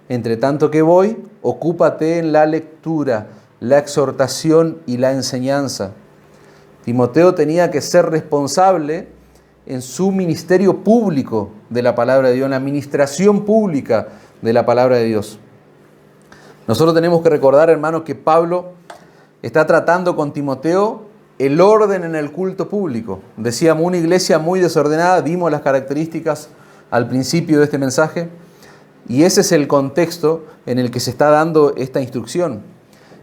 entre tanto que voy, ocúpate en la lectura, la exhortación y la enseñanza. Timoteo tenía que ser responsable en su ministerio público de la palabra de Dios, en la administración pública de la palabra de Dios. Nosotros tenemos que recordar, hermanos, que Pablo está tratando con Timoteo el orden en el culto público. Decíamos, una iglesia muy desordenada, dimos las características al principio de este mensaje, y ese es el contexto en el que se está dando esta instrucción.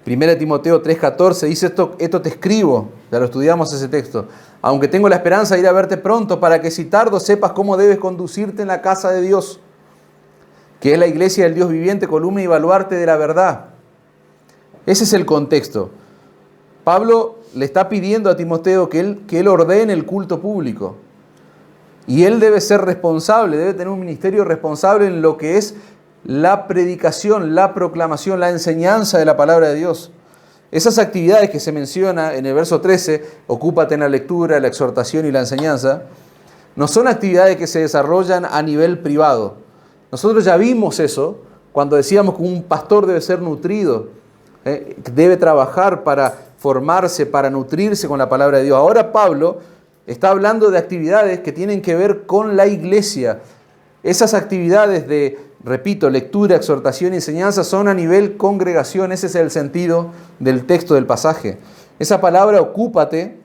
1 Timoteo 3:14 dice, esto te escribo, ya lo estudiamos ese texto, aunque tengo la esperanza de ir a verte pronto, para que si tardo sepas cómo debes conducirte en la casa de Dios, que es la iglesia del Dios viviente, columna y baluarte de la verdad. Ese es el contexto. Pablo le está pidiendo a Timoteo que él ordene el culto público. Y él debe ser responsable, debe tener un ministerio responsable en lo que es la predicación, la proclamación, la enseñanza de la palabra de Dios. Esas actividades que se menciona en el verso 13, ocúpate en la lectura, la exhortación y la enseñanza, no son actividades que se desarrollan a nivel privado. Nosotros ya vimos eso cuando decíamos que un pastor debe ser nutrido, debe trabajar para formarse, para nutrirse con la palabra de Dios. Ahora Pablo está hablando de actividades que tienen que ver con la iglesia. Esas actividades de, repito, lectura, exhortación y enseñanza son a nivel congregación. Ese es el sentido del texto del pasaje. Esa palabra ocúpate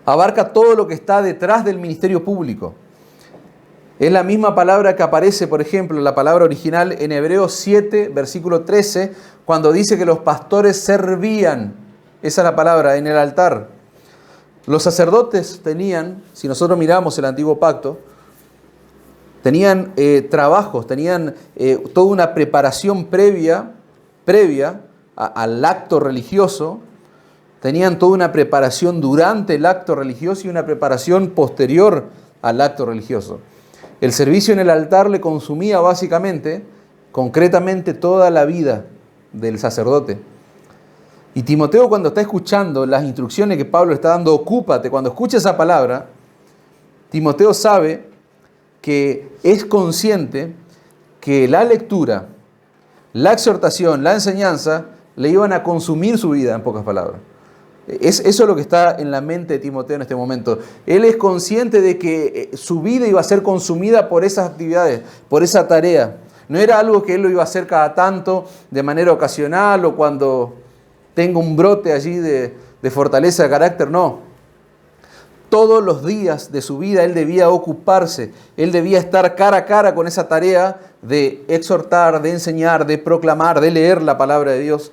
Abarca todo lo que está detrás del ministerio público. Es la misma palabra que aparece, por ejemplo, la palabra original en Hebreos 7, versículo 13, cuando dice que los pastores servían, esa es la palabra, en el altar. Los sacerdotes tenían, si nosotros miramos el antiguo pacto, tenían trabajos, tenían toda una preparación previa al acto religioso, tenían toda una preparación durante el acto religioso y una preparación posterior al acto religioso. El servicio en el altar le consumía básicamente, concretamente, toda la vida del sacerdote. Y Timoteo, cuando está escuchando las instrucciones que Pablo está dando, ocúpate, cuando escucha esa palabra, Timoteo sabe que es consciente que la lectura, la exhortación, la enseñanza, le iban a consumir su vida, en pocas palabras. Eso es lo que está en la mente de Timoteo en este momento. Él es consciente de que su vida iba a ser consumida por esas actividades, por esa tarea. No era algo que él lo iba a hacer cada tanto, de manera ocasional o cuando tenga un brote allí de fortaleza de carácter, no. Todos los días de su vida él debía ocuparse, él debía estar cara a cara con esa tarea de exhortar, de enseñar, de proclamar, de leer la palabra de Dios.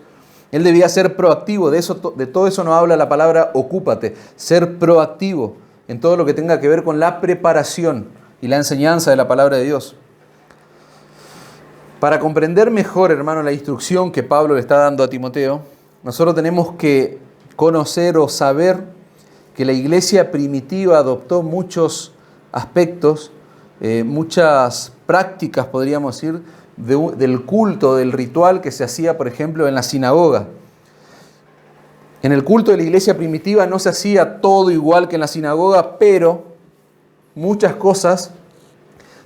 Él debía ser proactivo, de todo eso nos habla la palabra ocúpate, ser proactivo en todo lo que tenga que ver con la preparación y la enseñanza de la palabra de Dios. Para comprender mejor, hermano, la instrucción que Pablo le está dando a Timoteo, nosotros tenemos que conocer o saber que la iglesia primitiva adoptó muchos aspectos, muchas prácticas, podríamos decir, del culto, del ritual que se hacía, por ejemplo, en la sinagoga. En el culto de la iglesia primitiva no se hacía todo igual que en la sinagoga, pero muchas cosas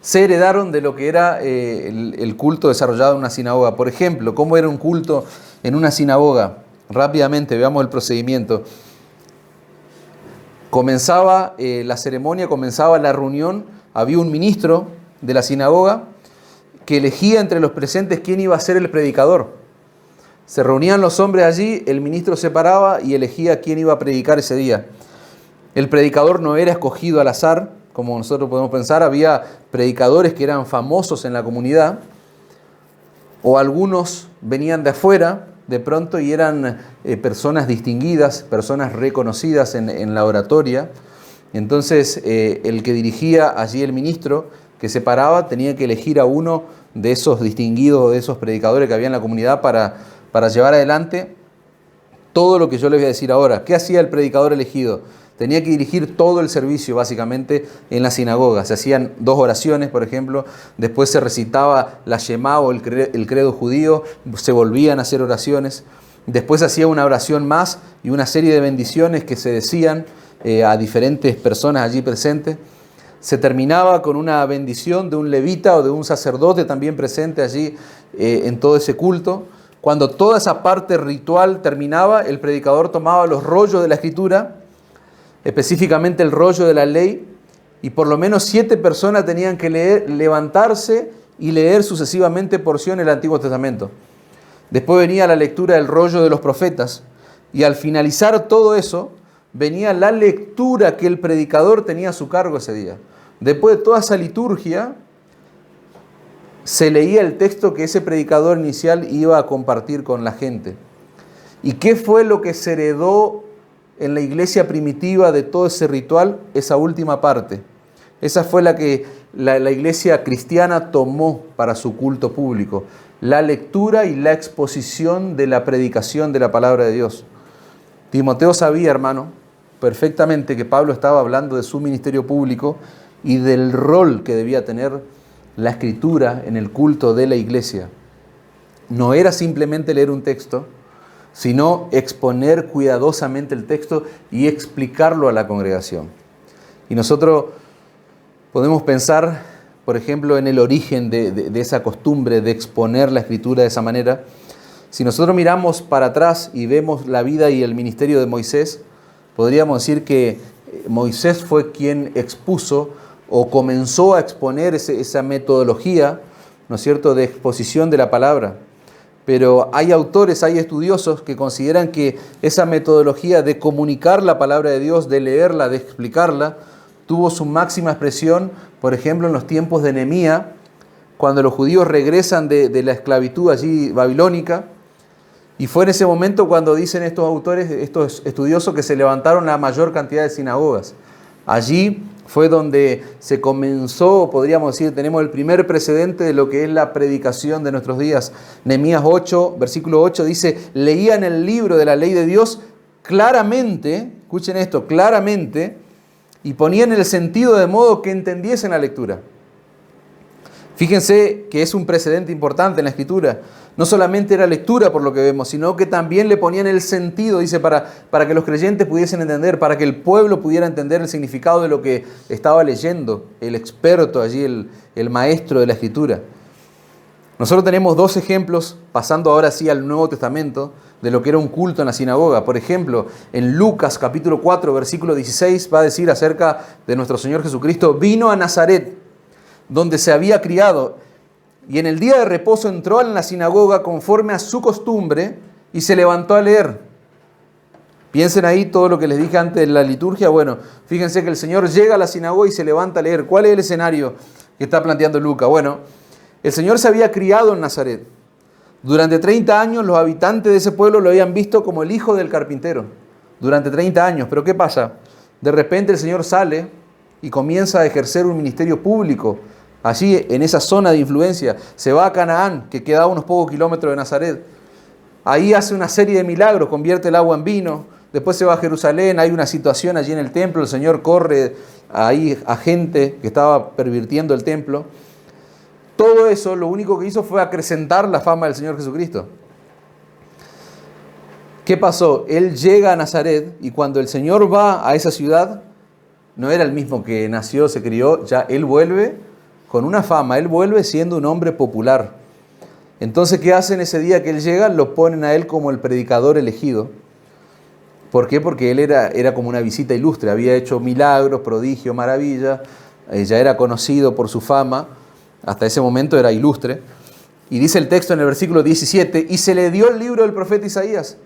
se heredaron de lo que era el culto desarrollado en una sinagoga. Por ejemplo, ¿cómo era un culto en una sinagoga? Rápidamente veamos el procedimiento. Comenzaba la ceremonia, comenzaba la reunión, había un ministro de la sinagoga que elegía entre los presentes quién iba a ser el predicador. Se reunían los hombres allí, el ministro se paraba y elegía quién iba a predicar ese día. El predicador no era escogido al azar, como nosotros podemos pensar, había predicadores que eran famosos en la comunidad, o algunos venían de afuera de pronto y eran personas distinguidas, personas reconocidas en la oratoria. Entonces el que dirigía allí el ministro, que se paraba, tenía que elegir a uno de esos distinguidos, de esos predicadores que había en la comunidad para llevar adelante todo lo que yo les voy a decir ahora. ¿Qué hacía el predicador elegido? Tenía que dirigir todo el servicio, básicamente, en la sinagoga. Se hacían 2 oraciones, por ejemplo, después se recitaba la Shema o el credo judío, se volvían a hacer oraciones, después se hacía una oración más y una serie de bendiciones que se decían a diferentes personas allí presentes. Se terminaba con una bendición de un levita o de un sacerdote también presente allí en todo ese culto. Cuando toda esa parte ritual terminaba, el predicador tomaba los rollos de la Escritura, específicamente el rollo de la ley, y por lo menos 7 personas tenían que levantarse y leer sucesivamente porciones del Antiguo Testamento. Después venía la lectura del rollo de los profetas, y al finalizar todo eso, venía la lectura que el predicador tenía a su cargo ese día. Después de toda esa liturgia, se leía el texto que ese predicador inicial iba a compartir con la gente. ¿Y qué fue lo que se heredó en la iglesia primitiva de todo ese ritual? Esa última parte. Esa fue la que la iglesia cristiana tomó para su culto público. La lectura y la exposición de la predicación de la palabra de Dios. Timoteo sabía, hermano, perfectamente que Pablo estaba hablando de su ministerio público y del rol que debía tener la Escritura en el culto de la iglesia. No era simplemente leer un texto, sino exponer cuidadosamente el texto y explicarlo a la congregación. Y nosotros podemos pensar, por ejemplo, en el origen de esa costumbre de exponer la Escritura de esa manera. Si nosotros miramos para atrás y vemos la vida y el ministerio de Moisés, podríamos decir que Moisés fue quien expuso o comenzó a exponer esa metodología, ¿no es cierto?, de exposición de la palabra. pero hay autores, hay estudiosos que consideran que esa metodología de comunicar la palabra de Dios, de leerla, de explicarla, tuvo su máxima expresión, por ejemplo, en los tiempos de Nehemías, cuando los judíos regresan de la esclavitud allí babilónica, y fue en ese momento cuando dicen estos autores, estos estudiosos, que se levantaron la mayor cantidad de sinagogas. Allí fue donde se comenzó, podríamos decir, tenemos el primer precedente de lo que es la predicación de nuestros días. Nehemías 8, versículo 8 dice, leían el libro de la ley de Dios claramente, escuchen esto, claramente, y ponían el sentido de modo que entendiesen la lectura. Fíjense que es un precedente importante en la Escritura. No solamente era lectura por lo que vemos, sino que también le ponían el sentido, dice, para que los creyentes pudiesen entender, para que el pueblo pudiera entender el significado de lo que estaba leyendo el experto allí, el maestro de la Escritura. Nosotros tenemos dos ejemplos, pasando ahora sí al Nuevo Testamento, de lo que era un culto en la sinagoga. Por ejemplo, en Lucas capítulo 4, versículo 16, va a decir acerca de nuestro Señor Jesucristo, vino a Nazaret, donde se había criado, y en el día de reposo entró en la sinagoga conforme a su costumbre y se levantó a leer. Piensen ahí todo lo que les dije antes de la liturgia. Bueno, fíjense que el Señor llega a la sinagoga y se levanta a leer. ¿Cuál es el escenario que está planteando Lucas? Bueno, el Señor se había criado en Nazaret. Durante 30 años los habitantes de ese pueblo lo habían visto como el hijo del carpintero. Durante 30 años. ¿Pero qué pasa? De repente el Señor sale y comienza a ejercer un ministerio público. Allí, en esa zona de influencia, se va a Canaán, que queda a unos pocos kilómetros de Nazaret. Ahí hace una serie de milagros, convierte el agua en vino. Después se va a Jerusalén, hay una situación allí en el templo, el Señor corre ahí a gente que estaba pervirtiendo el templo. Todo eso, lo único que hizo fue acrecentar la fama del Señor Jesucristo. ¿Qué pasó? Él llega a Nazaret y cuando el Señor va a esa ciudad, no era el mismo que nació, se crió, ya él vuelve con una fama, él vuelve siendo un hombre popular. Entonces, ¿qué hacen ese día que él llega? Lo ponen a él como el predicador elegido. ¿Por qué? Porque él era como una visita ilustre, había hecho milagros, prodigios, maravillas, ya era conocido por su fama, hasta ese momento era ilustre. Y dice el texto en el versículo 17, y se le dio el libro del profeta Isaías.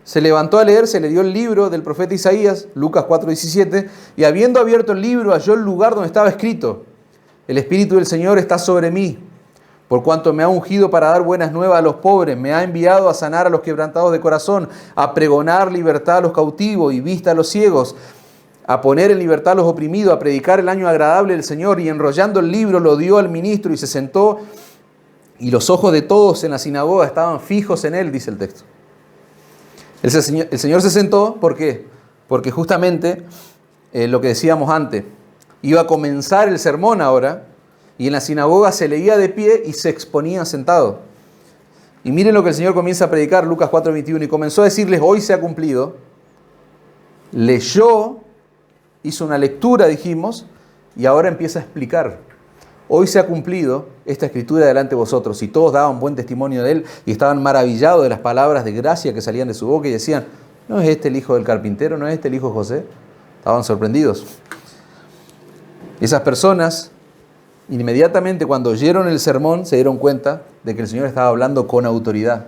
Se levantó a leer, se le dio el libro del profeta Isaías, Lucas 4:17, y habiendo abierto el libro, halló el lugar donde estaba escrito, el Espíritu del Señor está sobre mí, por cuanto me ha ungido para dar buenas nuevas a los pobres, me ha enviado a sanar a los quebrantados de corazón, a pregonar libertad a los cautivos y vista a los ciegos, a poner en libertad a los oprimidos, a predicar el año agradable del Señor. Y enrollando el libro lo dio al ministro y se sentó, y los ojos de todos en la sinagoga estaban fijos en él, dice el texto. El Señor se sentó, ¿por qué? Porque justamente lo que decíamos antes, iba a comenzar el sermón ahora, y en la sinagoga se leía de pie y se exponía sentado. Y miren lo que el Señor comienza a predicar, Lucas 4:21, y comenzó a decirles, hoy se ha cumplido. Leyó, hizo una lectura, dijimos, y ahora empieza a explicar. Hoy se ha cumplido esta escritura delante de vosotros. Y todos daban buen testimonio de él y estaban maravillados de las palabras de gracia que salían de su boca y decían, ¿no es este el hijo del carpintero? ¿No es este el hijo de José? Estaban sorprendidos. Esas personas, inmediatamente cuando oyeron el sermón, se dieron cuenta de que el Señor estaba hablando con autoridad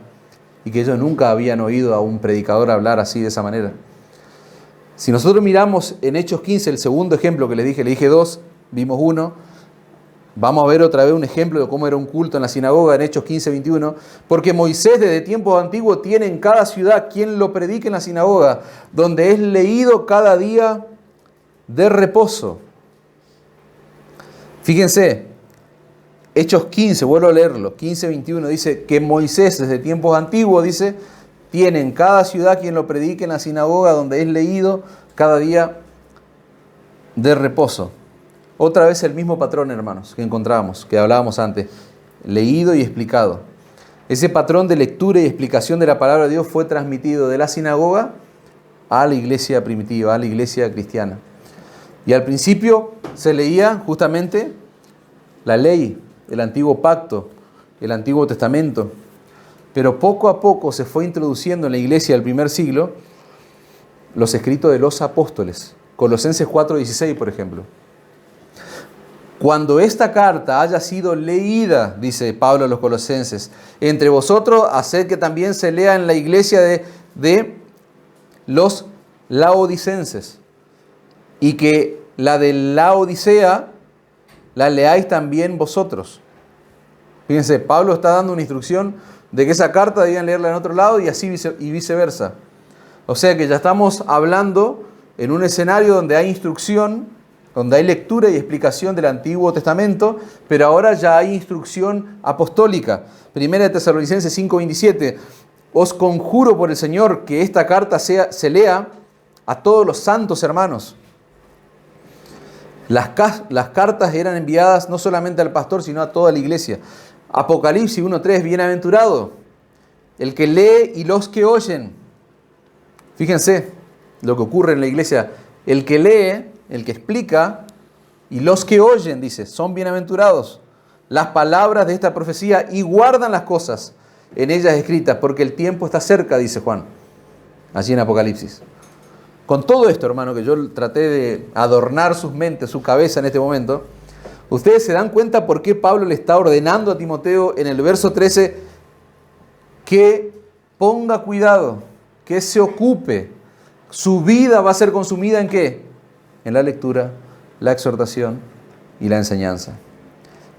y que ellos nunca habían oído a un predicador hablar así, de esa manera. Si nosotros miramos en Hechos 15, el segundo ejemplo que les dije dos, vimos uno, vamos a ver otra vez un ejemplo de cómo era un culto en la sinagoga en Hechos 15:21, porque Moisés desde tiempos antiguos tiene en cada ciudad quien lo predique en la sinagoga, donde es leído cada día de reposo. Fíjense, Hechos 15, vuelvo a leerlo, 15:21, dice que Moisés desde tiempos antiguos, dice, tiene en cada ciudad quien lo predique en la sinagoga, donde es leído cada día de reposo. Otra vez el mismo patrón, hermanos, que encontrábamos, que hablábamos antes, leído y explicado. Ese patrón de lectura y explicación de la palabra de Dios fue transmitido de la sinagoga a la iglesia primitiva, a la iglesia cristiana. Y al principio se leía justamente la ley, el antiguo pacto, el antiguo testamento. Pero poco a poco se fue introduciendo en la iglesia del primer siglo los escritos de los apóstoles. Colosenses 4:16, por ejemplo. Cuando esta carta haya sido leída, dice Pablo a los colosenses, entre vosotros, haced que también se lea en la iglesia de los laodicenses, y que la de Laodicea la leáis también vosotros. Fíjense, Pablo está dando una instrucción de que esa carta debían leerla en otro lado y así y viceversa. O sea que ya estamos hablando en un escenario donde hay instrucción, donde hay lectura y explicación del Antiguo Testamento, pero ahora ya hay instrucción apostólica. Primera de Tesalonicenses 5:27, os conjuro por el Señor que esta carta se lea a todos los santos hermanos. Las cartas eran enviadas no solamente al pastor, sino a toda la iglesia. Apocalipsis 1:3, bienaventurado el que lee y los que oyen. Fíjense lo que ocurre en la iglesia. El que lee, el que explica, y los que oyen, dice, son bienaventurados las palabras de esta profecía y guardan las cosas en ellas escritas, porque el tiempo está cerca, dice Juan, allí en Apocalipsis. Con todo esto, hermano, que yo traté de adornar sus mentes, su cabeza en este momento, ustedes se dan cuenta por qué Pablo le está ordenando a Timoteo en el verso 13 que ponga cuidado, que se ocupe. Su vida va a ser consumida ¿en qué? En la lectura, la exhortación y la enseñanza.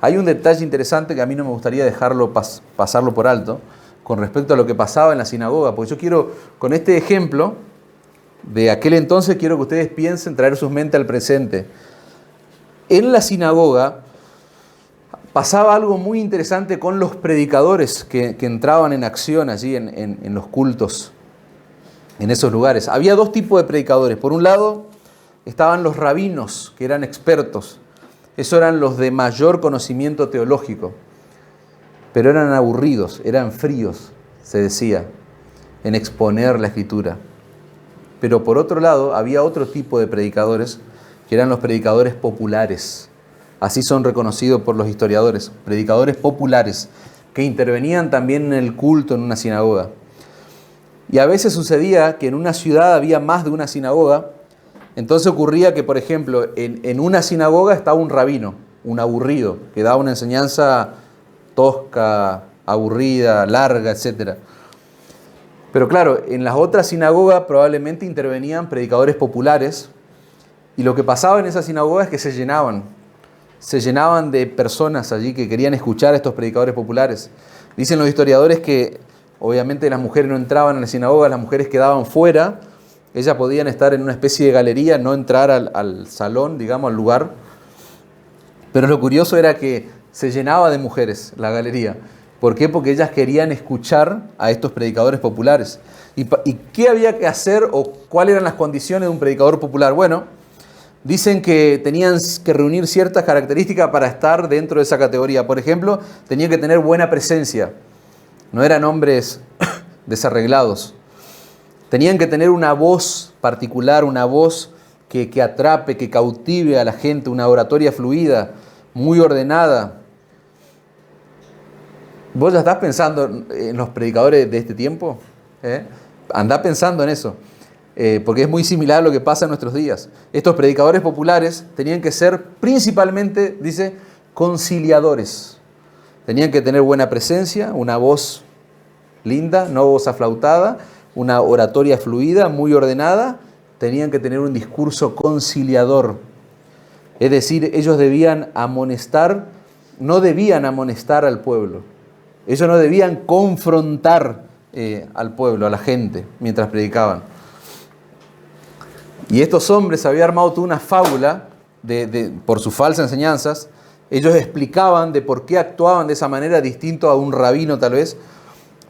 Hay un detalle interesante que a mí no me gustaría dejarlo pasarlo por alto con respecto a lo que pasaba en la sinagoga, porque yo quiero, con este ejemplo de aquel entonces, quiero que ustedes piensen, traer sus mentes al presente. En la sinagoga pasaba algo muy interesante con los predicadores que entraban en acción allí en los cultos, en esos lugares. Había dos tipos de predicadores. Por un lado estaban los rabinos, que eran expertos. Esos eran los de mayor conocimiento teológico, pero eran aburridos, eran fríos, se decía, en exponer la Escritura. Pero por otro lado, había otro tipo de predicadores, que eran los predicadores populares. Así son reconocidos por los historiadores, predicadores populares, que intervenían también en el culto en una sinagoga. Y a veces sucedía que en una ciudad había más de una sinagoga. Entonces ocurría que, por ejemplo, en una sinagoga estaba un rabino, un aburrido, que daba una enseñanza tosca, aburrida, larga, etc. Pero claro, en las otras sinagogas probablemente intervenían predicadores populares, y lo que pasaba en esas sinagogas es que se llenaban de personas allí que querían escuchar a estos predicadores populares. Dicen los historiadores que obviamente las mujeres no entraban a la sinagoga, las mujeres quedaban fuera. Ellas podían estar en una especie de galería, no entrar al salón, digamos, al lugar. Pero lo curioso era que se llenaba de mujeres la galería. ¿Por qué? Porque ellas querían escuchar a estos predicadores populares. ¿Y qué había que hacer o cuáles eran las condiciones de un predicador popular? Bueno, dicen que tenían que reunir ciertas características para estar dentro de esa categoría. Por ejemplo, tenían que tener buena presencia. No eran hombres desarreglados. Tenían que tener una voz particular, una voz que atrape, que cautive a la gente, una oratoria fluida, muy ordenada. ¿Vos ya estás pensando en los predicadores de este tiempo? Andá pensando en eso, porque es muy similar a lo que pasa en nuestros días. Estos predicadores populares tenían que ser principalmente, dice, conciliadores. Tenían que tener buena presencia, una voz linda, no voz aflautada, una oratoria fluida, muy ordenada. Tenían que tener un discurso conciliador. Es decir, ellos debían amonestar, no debían amonestar al pueblo. Ellos no debían confrontar al pueblo, a la gente, mientras predicaban. Y estos hombres habían armado toda una fábula por sus falsas enseñanzas. Ellos explicaban de por qué actuaban de esa manera, distinto a un rabino tal vez.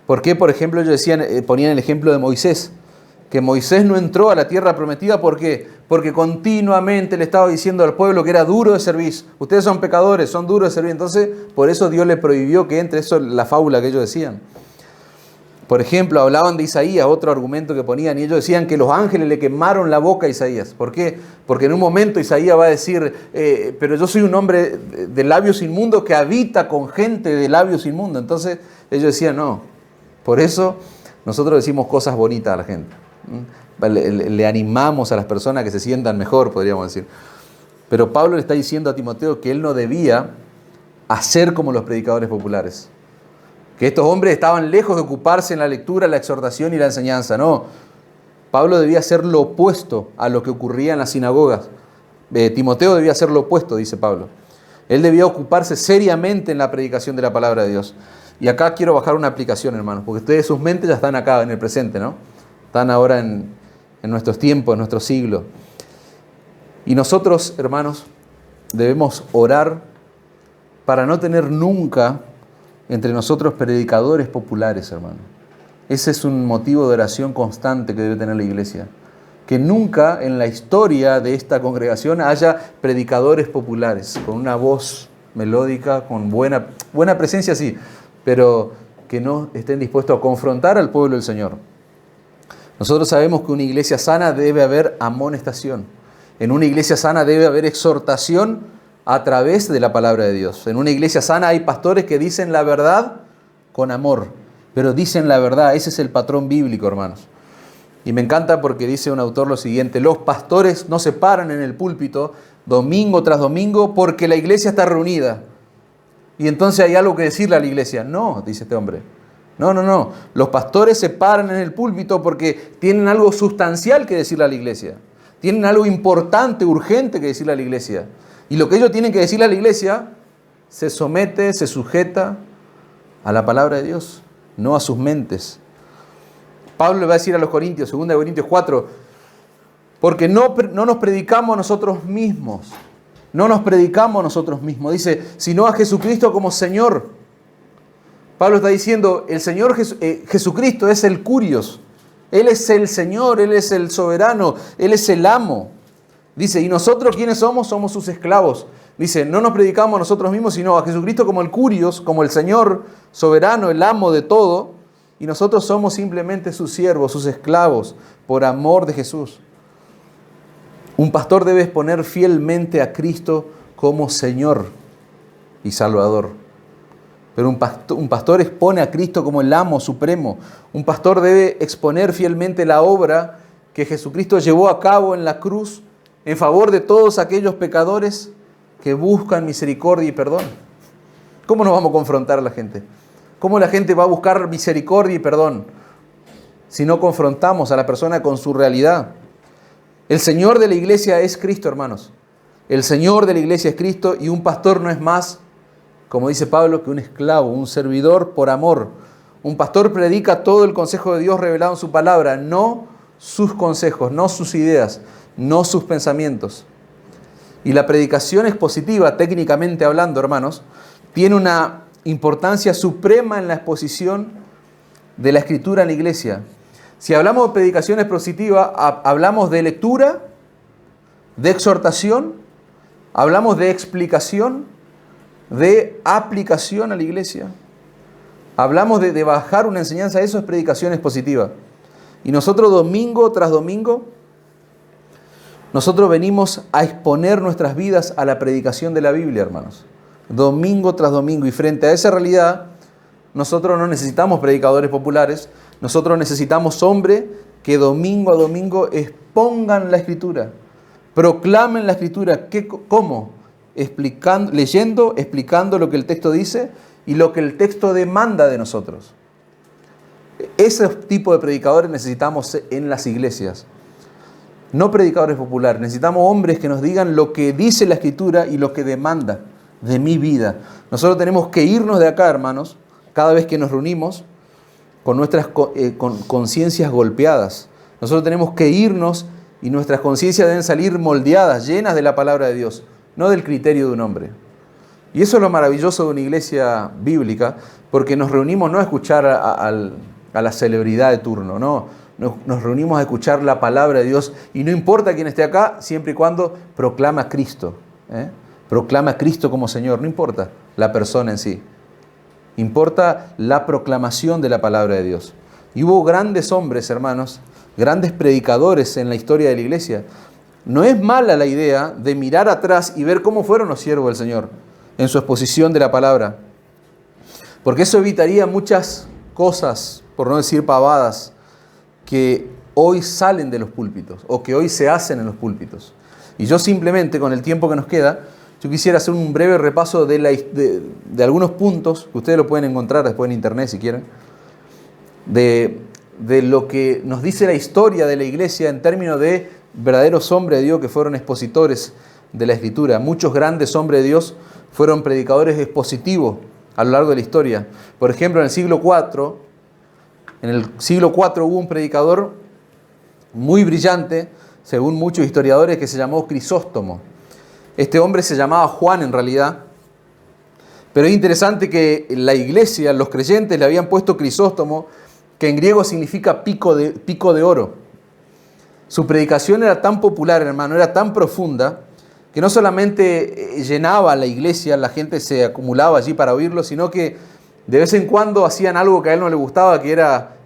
¿Por qué, por ejemplo, ellos ponían el ejemplo de Moisés? Que Moisés no entró a la tierra prometida, ¿por qué? Porque continuamente le estaba diciendo al pueblo que era duro de servir. Ustedes son pecadores, son duros de servir. Entonces, por eso Dios le prohibió que entre. Eso es la fábula que ellos decían. Por ejemplo, hablaban de Isaías, otro argumento que ponían, y ellos decían que los ángeles le quemaron la boca a Isaías. ¿Por qué? Porque en un momento Isaías va a decir, pero yo soy un hombre de labios inmundos que habita con gente de labios inmundos. Entonces, ellos decían, no. Por eso nosotros decimos cosas bonitas a la gente. Le animamos a las personas que se sientan mejor, podríamos decir. Pero Pablo le está diciendo a Timoteo que él no debía hacer como los predicadores populares. Que estos hombres estaban lejos de ocuparse en la lectura, la exhortación y la enseñanza. No, Pablo debía hacer lo opuesto a lo que ocurría en las sinagogas. Timoteo debía hacer lo opuesto, dice Pablo. Él debía ocuparse seriamente en la predicación de la palabra de Dios. Y acá quiero bajar una aplicación, hermanos, porque ustedes, sus mentes ya están acá en el presente, ¿no? Están ahora en nuestros tiempos, en nuestro siglo. Y nosotros, hermanos, debemos orar para no tener nunca entre nosotros predicadores populares, hermano. Ese es un motivo de oración constante que debe tener la iglesia. Que nunca en la historia de esta congregación haya predicadores populares, con una voz melódica, con buena presencia, sí, pero que no estén dispuestos a confrontar al pueblo del Señor. Nosotros sabemos que en una iglesia sana debe haber amonestación. En una iglesia sana debe haber exhortación a través de la palabra de Dios. En una iglesia sana hay pastores que dicen la verdad con amor, pero dicen la verdad. Ese es el patrón bíblico, hermanos. Y me encanta porque dice un autor lo siguiente: los pastores no se paran en el púlpito domingo tras domingo porque la iglesia está reunida y entonces hay algo que decirle a la iglesia. No, dice este hombre. No. Los pastores se paran en el púlpito porque tienen algo sustancial que decirle a la iglesia. Tienen algo importante, urgente que decirle a la iglesia. Y lo que ellos tienen que decirle a la iglesia se somete, se sujeta a la palabra de Dios, no a sus mentes. Pablo le va a decir a los Corintios, 2 Corintios 4, porque no nos predicamos nosotros mismos. No nos predicamos nosotros mismos. Dice, sino a Jesucristo como Señor. Pablo está diciendo, el Señor Jesucristo es el Curios. Él es el Señor, Él es el soberano, Él es el amo. Dice, ¿y nosotros quiénes somos? Somos sus esclavos. Dice, no nos predicamos a nosotros mismos, sino a Jesucristo como el Curios, como el Señor soberano, el amo de todo. Y nosotros somos simplemente sus siervos, sus esclavos, por amor de Jesús. Un pastor debe exponer fielmente a Cristo como Señor y Salvador. Pero un pastor expone a Cristo como el amo supremo. Un pastor debe exponer fielmente la obra que Jesucristo llevó a cabo en la cruz en favor de todos aquellos pecadores que buscan misericordia y perdón. ¿Cómo nos vamos a confrontar a la gente? ¿Cómo la gente va a buscar misericordia y perdón si no confrontamos a la persona con su realidad? El Señor de la iglesia es Cristo, hermanos. El Señor de la iglesia es Cristo y un pastor no es más, como dice Pablo, que un esclavo, un servidor por amor. Un pastor predica todo el consejo de Dios revelado en su palabra, no sus consejos, no sus ideas, no sus pensamientos. Y la predicación expositiva, técnicamente hablando, hermanos, tiene una importancia suprema en la exposición de la Escritura en la iglesia. Si hablamos de predicación expositiva, hablamos de lectura, de exhortación, hablamos de explicación, de aplicación a la iglesia. Hablamos de bajar una enseñanza, eso es predicación expositiva. Y nosotros domingo tras domingo, nosotros venimos a exponer nuestras vidas a la predicación de la Biblia, hermanos. Domingo tras domingo. Y frente a esa realidad, nosotros no necesitamos predicadores populares. Nosotros necesitamos hombres que domingo a domingo expongan la Escritura. Proclamen la Escritura. ¿Cómo? Leyendo, explicando lo que el texto dice y lo que el texto demanda de nosotros. Ese tipo de predicadores necesitamos en las iglesias. No predicadores populares, necesitamos hombres que nos digan lo que dice la Escritura y lo que demanda de mi vida. Nosotros tenemos que irnos de acá, hermanos, cada vez que nos reunimos con nuestras conciencias golpeadas. Nosotros tenemos que irnos y nuestras conciencias deben salir moldeadas, llenas de la palabra de Dios, no del criterio de un hombre. Y eso es lo maravilloso de una iglesia bíblica, porque nos reunimos no a escuchar a la celebridad de turno, no. Nos reunimos a escuchar la palabra de Dios y no importa quién esté acá, siempre y cuando proclama a Cristo. Proclama a Cristo como Señor, no importa la persona en sí. Importa la proclamación de la palabra de Dios. Y hubo grandes hombres, hermanos, grandes predicadores en la historia de la iglesia. No es mala la idea de mirar atrás y ver cómo fueron los siervos del Señor en su exposición de la palabra. Porque eso evitaría muchas cosas, por no decir pavadas, que hoy salen de los púlpitos o que hoy se hacen en los púlpitos. Y yo simplemente, con el tiempo que nos queda, yo quisiera hacer un breve repaso de algunos puntos, que ustedes lo pueden encontrar después en internet si quieren, de lo que nos dice la historia de la iglesia en términos de verdaderos hombres de Dios que fueron expositores de la Escritura. Muchos grandes hombres de Dios fueron predicadores expositivos a lo largo de la historia. Por ejemplo, en el siglo IV hubo un predicador muy brillante, según muchos historiadores, que se llamó Crisóstomo. Este hombre se llamaba Juan en realidad, pero es interesante que la iglesia, los creyentes, le habían puesto Crisóstomo, que en griego significa pico de oro. Su predicación era tan popular, hermano, era tan profunda, que no solamente llenaba la iglesia, la gente se acumulaba allí para oírlo, sino que de vez en cuando hacían algo que a él no le gustaba, que era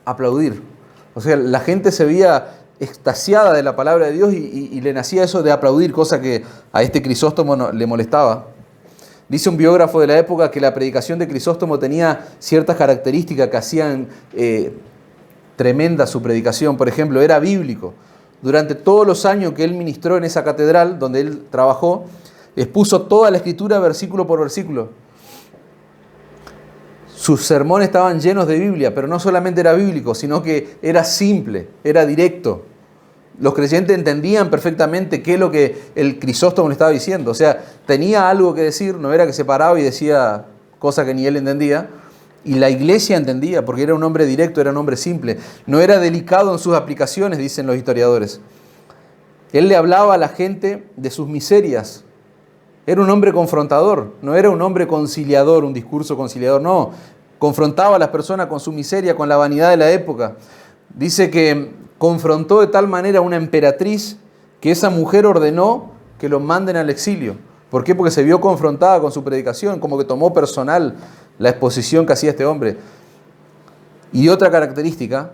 aplaudir. O sea, la gente se veía extasiada de la palabra de Dios y le nacía eso de aplaudir, cosa que a este Crisóstomo le molestaba. Dice un biógrafo de la época que la predicación de Crisóstomo tenía ciertas características que hacían tremenda su predicación. Por ejemplo, era bíblico. Durante todos los años que él ministró en esa catedral donde él trabajó, expuso toda la Escritura versículo por versículo. Sus sermones estaban llenos de Biblia, pero no solamente era bíblico, sino que era simple, era directo. Los creyentes entendían perfectamente qué es lo que el Crisóstomo le estaba diciendo. O sea, tenía algo que decir, no era que se paraba y decía cosas que ni él entendía. Y la iglesia entendía, porque era un hombre directo, era un hombre simple. No era delicado en sus aplicaciones, dicen los historiadores. Él le hablaba a la gente de sus miserias. Era un hombre confrontador, no era un hombre conciliador, un discurso conciliador, no. Confrontaba a las personas con su miseria, con la vanidad de la época. Dice que confrontó de tal manera a una emperatriz que esa mujer ordenó que lo manden al exilio. ¿Por qué? Porque se vio confrontada con su predicación, como que tomó personal la exposición que hacía este hombre. Y otra característica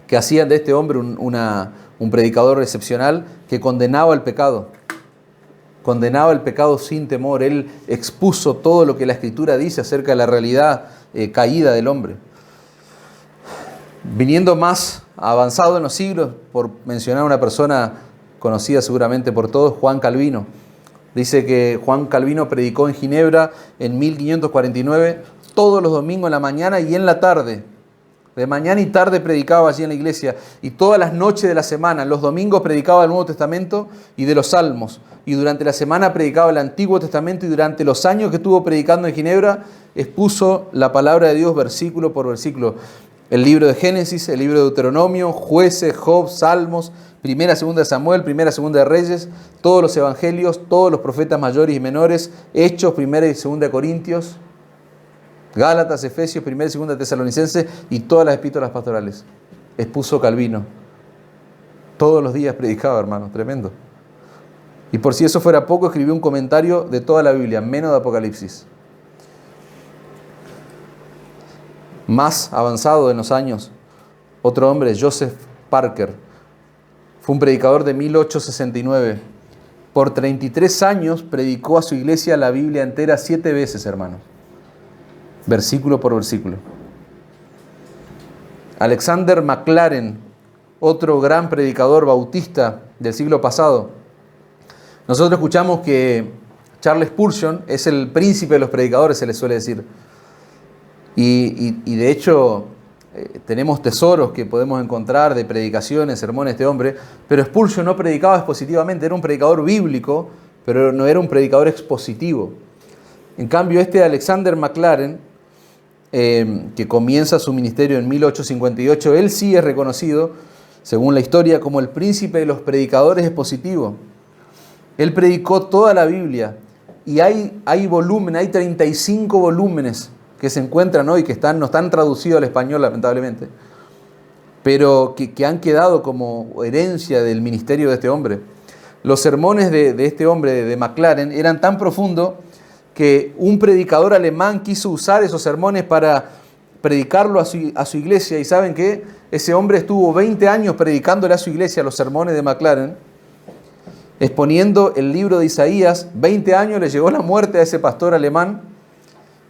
que hacían de este hombre un predicador excepcional, que condenaba el pecado. Condenaba el pecado sin temor. Él expuso todo lo que la Escritura dice acerca de la realidad caída del hombre. Viniendo más avanzado en los siglos, por mencionar a una persona conocida seguramente por todos, Juan Calvino. Dice que Juan Calvino predicó en Ginebra en 1549, todos los domingos en la mañana y en la tarde. De mañana y tarde predicaba allí en la iglesia, y todas las noches de la semana, los domingos predicaba el Nuevo Testamento y de los Salmos, y durante la semana predicaba el Antiguo Testamento, y durante los años que estuvo predicando en Ginebra, expuso la palabra de Dios versículo por versículo. El libro de Génesis, el libro de Deuteronomio, Jueces, Job, Salmos, Primera, Segunda de Samuel, Primera, Segunda de Reyes, todos los evangelios, todos los profetas mayores y menores, Hechos, Primera y Segunda de Corintios, Gálatas, Efesios, Primera y Segunda de Tesalonicenses y todas las epístolas pastorales. Expuso Calvino. Todos los días predicaba, hermano, tremendo. Y por si eso fuera poco, escribió un comentario de toda la Biblia, menos de Apocalipsis. Más avanzado en los años, otro hombre, Joseph Parker, fue un predicador de 1869. Por 33 años predicó a su iglesia la Biblia entera 7 veces, hermano. Versículo por versículo. Alexander Maclaren, otro gran predicador bautista del siglo pasado. Nosotros escuchamos que Charles Spurgeon es el príncipe de los predicadores, se le suele decir. Y de hecho tenemos tesoros que podemos encontrar de predicaciones, sermones de este hombre, pero Spurgeon no predicaba expositivamente, era un predicador bíblico, pero no era un predicador expositivo. En cambio, este Alexander Maclaren, que comienza su ministerio en 1858, él sí es reconocido, según la historia, como el príncipe de los predicadores expositivos. Él predicó toda la Biblia y hay volumen, hay 35 volúmenes que se encuentran hoy, que no están traducidos al español lamentablemente, pero que han quedado como herencia del ministerio de este hombre. Los sermones de este hombre, de Maclaren, eran tan profundos que un predicador alemán quiso usar esos sermones para predicarlo a su iglesia, y ¿saben qué? Ese hombre estuvo 20 años predicándole a su iglesia los sermones de Maclaren, exponiendo el libro de Isaías. 20 años le llegó la muerte a ese pastor alemán.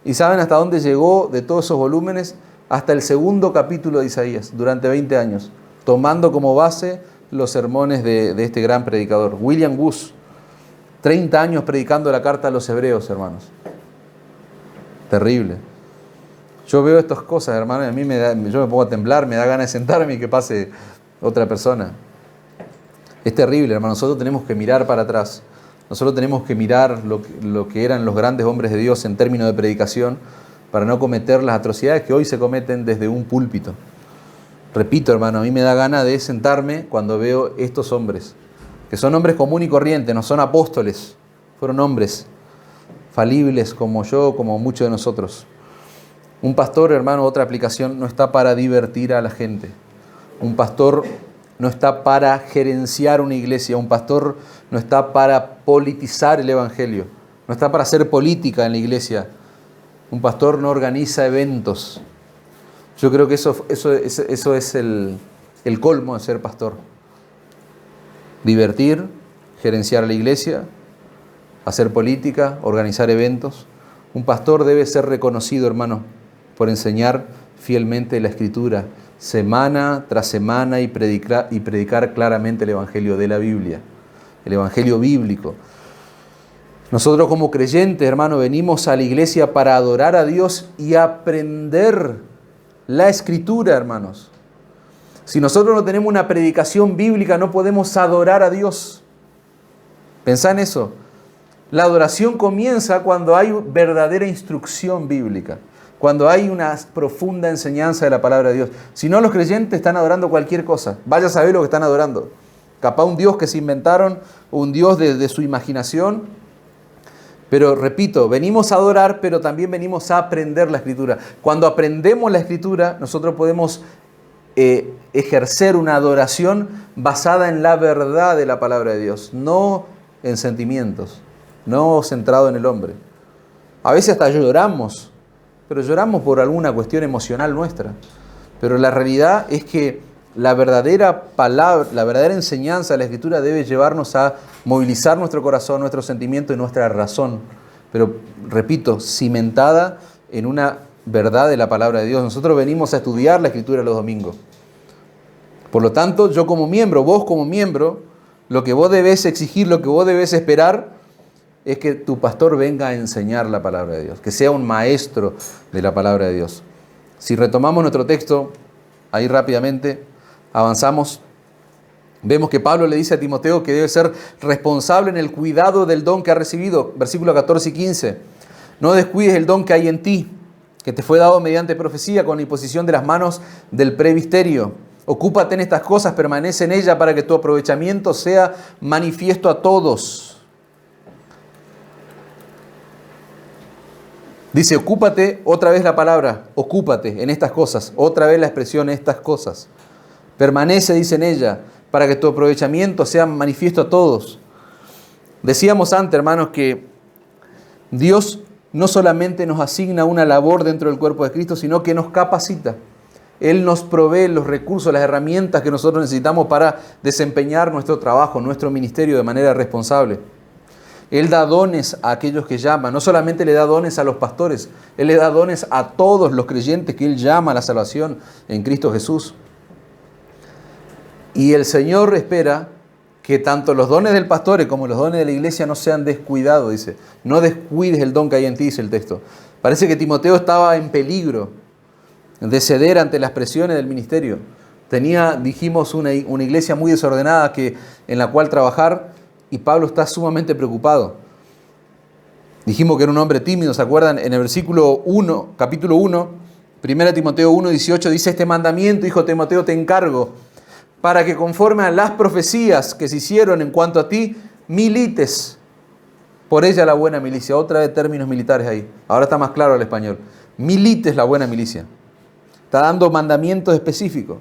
¿Y saben hasta dónde llegó de todos esos volúmenes? Hasta el 2.º capítulo de Isaías, durante 20 años, tomando como base los sermones de este gran predicador, William Wuest. 30 años predicando la carta a los hebreos, hermanos. Terrible. Yo veo estas cosas, hermanos, y a mí yo me pongo a temblar, me da ganas de sentarme y que pase otra persona. Es terrible, hermanos. Nosotros tenemos que mirar para atrás. Nosotros tenemos que mirar lo que eran los grandes hombres de Dios en términos de predicación para no cometer las atrocidades que hoy se cometen desde un púlpito. Repito, hermano, a mí me da ganas de sentarme cuando veo estos hombres, que son hombres comunes y corrientes, no son apóstoles, fueron hombres falibles como yo, como muchos de nosotros. Un pastor, hermano, otra aplicación, no está para divertir a la gente. Un pastor no está para gerenciar una iglesia. Un pastor no está para politizar el evangelio. No está para hacer política en la iglesia. Un pastor no organiza eventos. Yo creo que eso es el colmo de ser pastor. Divertir, gerenciar la iglesia, hacer política, organizar eventos. Un pastor debe ser reconocido, hermano, por enseñar fielmente la Escritura, semana tras semana, y predicar claramente el Evangelio de la Biblia, el Evangelio bíblico. Nosotros como creyentes, hermano, venimos a la iglesia para adorar a Dios y aprender la Escritura, hermanos. Si nosotros no tenemos una predicación bíblica, no podemos adorar a Dios. Pensá en eso. La adoración comienza cuando hay verdadera instrucción bíblica, cuando hay una profunda enseñanza de la palabra de Dios. Si no, los creyentes están adorando cualquier cosa. Vaya a saber lo que están adorando. Capaz un Dios que se inventaron, un Dios de su imaginación. Pero repito, venimos a adorar, pero también venimos a aprender la Escritura. Cuando aprendemos la Escritura, nosotros podemos ejercer una adoración basada en la verdad de la palabra de Dios, no en sentimientos, no centrado en el hombre. A veces hasta lloramos, pero lloramos por alguna cuestión emocional nuestra. Pero la realidad es que la verdadera palabra, la verdadera enseñanza de la Escritura debe llevarnos a movilizar nuestro corazón, nuestro sentimiento y nuestra razón. Pero, repito, cimentada en una verdad de la palabra de Dios. Nosotros venimos a estudiar la Escritura los domingos. Por lo tanto, yo como miembro, vos como miembro, lo que vos debés exigir, lo que vos debés esperar, es que tu pastor venga a enseñar la palabra de Dios, que sea un maestro de la palabra de Dios. Si retomamos nuestro texto, ahí rápidamente, avanzamos, vemos que Pablo le dice a Timoteo que debe ser responsable en el cuidado del don que ha recibido. Versículos 14 y 15. No descuides el don que hay en ti, que te fue dado mediante profecía con la imposición de las manos del presbiterio. Ocúpate en estas cosas, permanece en ella para que tu aprovechamiento sea manifiesto a todos. Dice, ocúpate, otra vez la palabra, ocúpate en estas cosas, otra vez la expresión estas cosas. Permanece, dice en ella, para que tu aprovechamiento sea manifiesto a todos. Decíamos antes, hermanos, que Dios no solamente nos asigna una labor dentro del cuerpo de Cristo, sino que nos capacita. Él nos provee los recursos, las herramientas que nosotros necesitamos para desempeñar nuestro trabajo, nuestro ministerio de manera responsable. Él da dones a aquellos que llaman. No solamente le da dones a los pastores, Él le da dones a todos los creyentes que Él llama a la salvación en Cristo Jesús. Y el Señor espera que tanto los dones del pastor como los dones de la iglesia no sean descuidados, dice. No descuides el don que hay en ti, dice el texto. Parece que Timoteo estaba en peligro de ceder ante las presiones del ministerio. Tenía, dijimos, una iglesia muy desordenada en la cual trabajar, y Pablo está sumamente preocupado. Dijimos que era un hombre tímido, ¿se acuerdan? En el versículo 1, capítulo 1, 1 Timoteo 1, 18, dice: este mandamiento, hijo Timoteo, te encargo, para que conforme a las profecías que se hicieron en cuanto a ti, milites por ella la buena milicia. Otra vez términos militares ahí. Ahora está más claro el español. Milites la buena milicia. Está dando mandamientos específicos.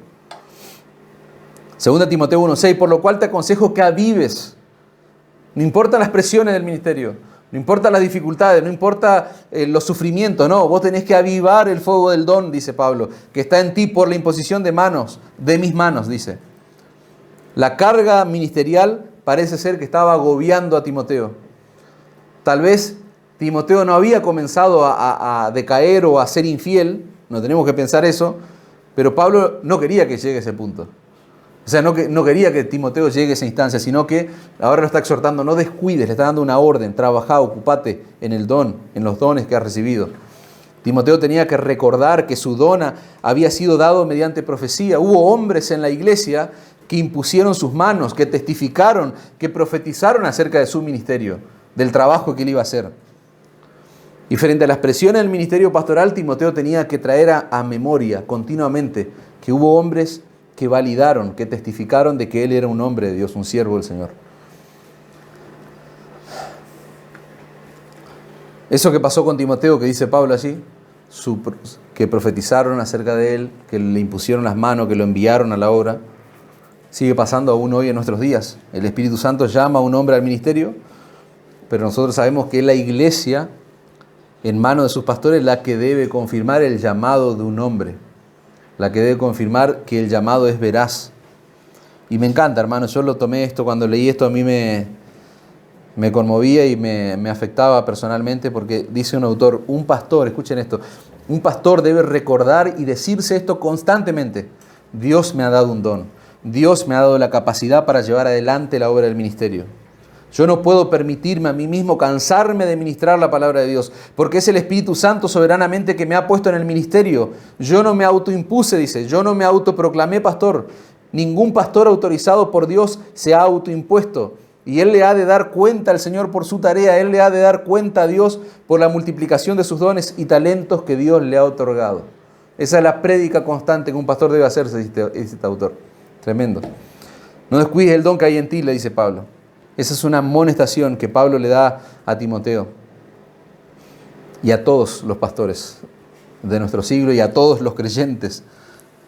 2 Timoteo 1:6, por lo cual te aconsejo que avives. No importa las presiones del ministerio, no importa las dificultades, no importa los sufrimientos, no, vos tenés que avivar el fuego del don, dice Pablo, que está en ti por la imposición de mis manos, dice. La carga ministerial parece ser que estaba agobiando a Timoteo. Tal vez Timoteo no había comenzado a decaer o a ser infiel, no tenemos que pensar eso, pero Pablo no quería que llegue a ese punto. O sea, no quería que Timoteo llegue a esa instancia, sino que ahora lo está exhortando, no descuides, le está dando una orden, trabajá, ocupate en el don, en los dones que has recibido. Timoteo tenía que recordar que su don había sido dado mediante profecía. Hubo hombres en la iglesia que impusieron sus manos, que testificaron, que profetizaron acerca de su ministerio, del trabajo que él iba a hacer. Y frente a las presiones del ministerio pastoral, Timoteo tenía que traer a memoria continuamente que hubo hombres que validaron, que testificaron de que él era un hombre de Dios, un siervo del Señor. Eso que pasó con Timoteo, que dice Pablo allí, que profetizaron acerca de él, que le impusieron las manos, que lo enviaron a la obra, sigue pasando aún hoy en nuestros días. El Espíritu Santo llama a un hombre al ministerio, pero nosotros sabemos que es la iglesia, en manos de sus pastores, la que debe confirmar el llamado de un hombre, la que debe confirmar que el llamado es veraz. Y me encanta, hermano, yo lo tomé esto, cuando leí esto a mí me conmovía y me afectaba personalmente, porque dice un autor, un pastor, escuchen esto, un pastor debe recordar y decirse esto constantemente: Dios me ha dado un don, Dios me ha dado la capacidad para llevar adelante la obra del ministerio. Yo no puedo permitirme a mí mismo cansarme de ministrar la palabra de Dios, porque es el Espíritu Santo soberanamente que me ha puesto en el ministerio. Yo no me autoimpuse, dice, yo no me autoproclamé pastor. Ningún pastor autorizado por Dios se ha autoimpuesto. Y él le ha de dar cuenta al Señor por su tarea, él le ha de dar cuenta a Dios por la multiplicación de sus dones y talentos que Dios le ha otorgado. Esa es la prédica constante que un pastor debe hacerse, dice este autor. Tremendo. No descuides el don que hay en ti, le dice Pablo. Esa es una amonestación que Pablo le da a Timoteo y a todos los pastores de nuestro siglo y a todos los creyentes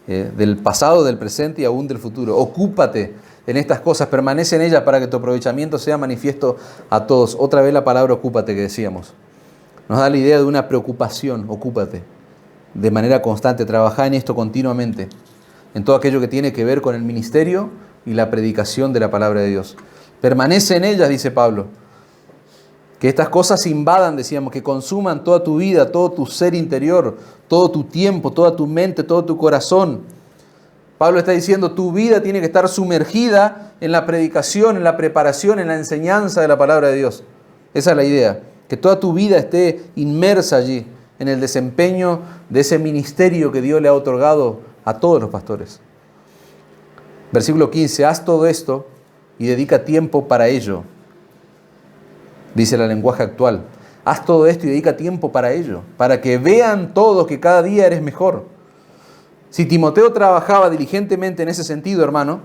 del pasado, del presente y aún del futuro. Ocúpate en estas cosas, permanece en ellas para que tu aprovechamiento sea manifiesto a todos. Otra vez la palabra ocúpate que decíamos. Nos da la idea de una preocupación, ocúpate, de manera constante, trabaja en esto continuamente, en todo aquello que tiene que ver con el ministerio y la predicación de la palabra de Dios. Permanece en ellas, dice Pablo. Que estas cosas invadan, decíamos, que consuman toda tu vida, todo tu ser interior, todo tu tiempo, toda tu mente, todo tu corazón. Pablo está diciendo, tu vida tiene que estar sumergida en la predicación, en la preparación, en la enseñanza de la palabra de Dios. Esa es la idea, que toda tu vida esté inmersa allí, en el desempeño de ese ministerio que Dios le ha otorgado a todos los pastores. Versículo 15, haz todo esto y dedica tiempo para ello. Dice el lenguaje actual, haz todo esto y dedica tiempo para ello, para que vean todos que cada día eres mejor. Si Timoteo trabajaba diligentemente en ese sentido, hermano,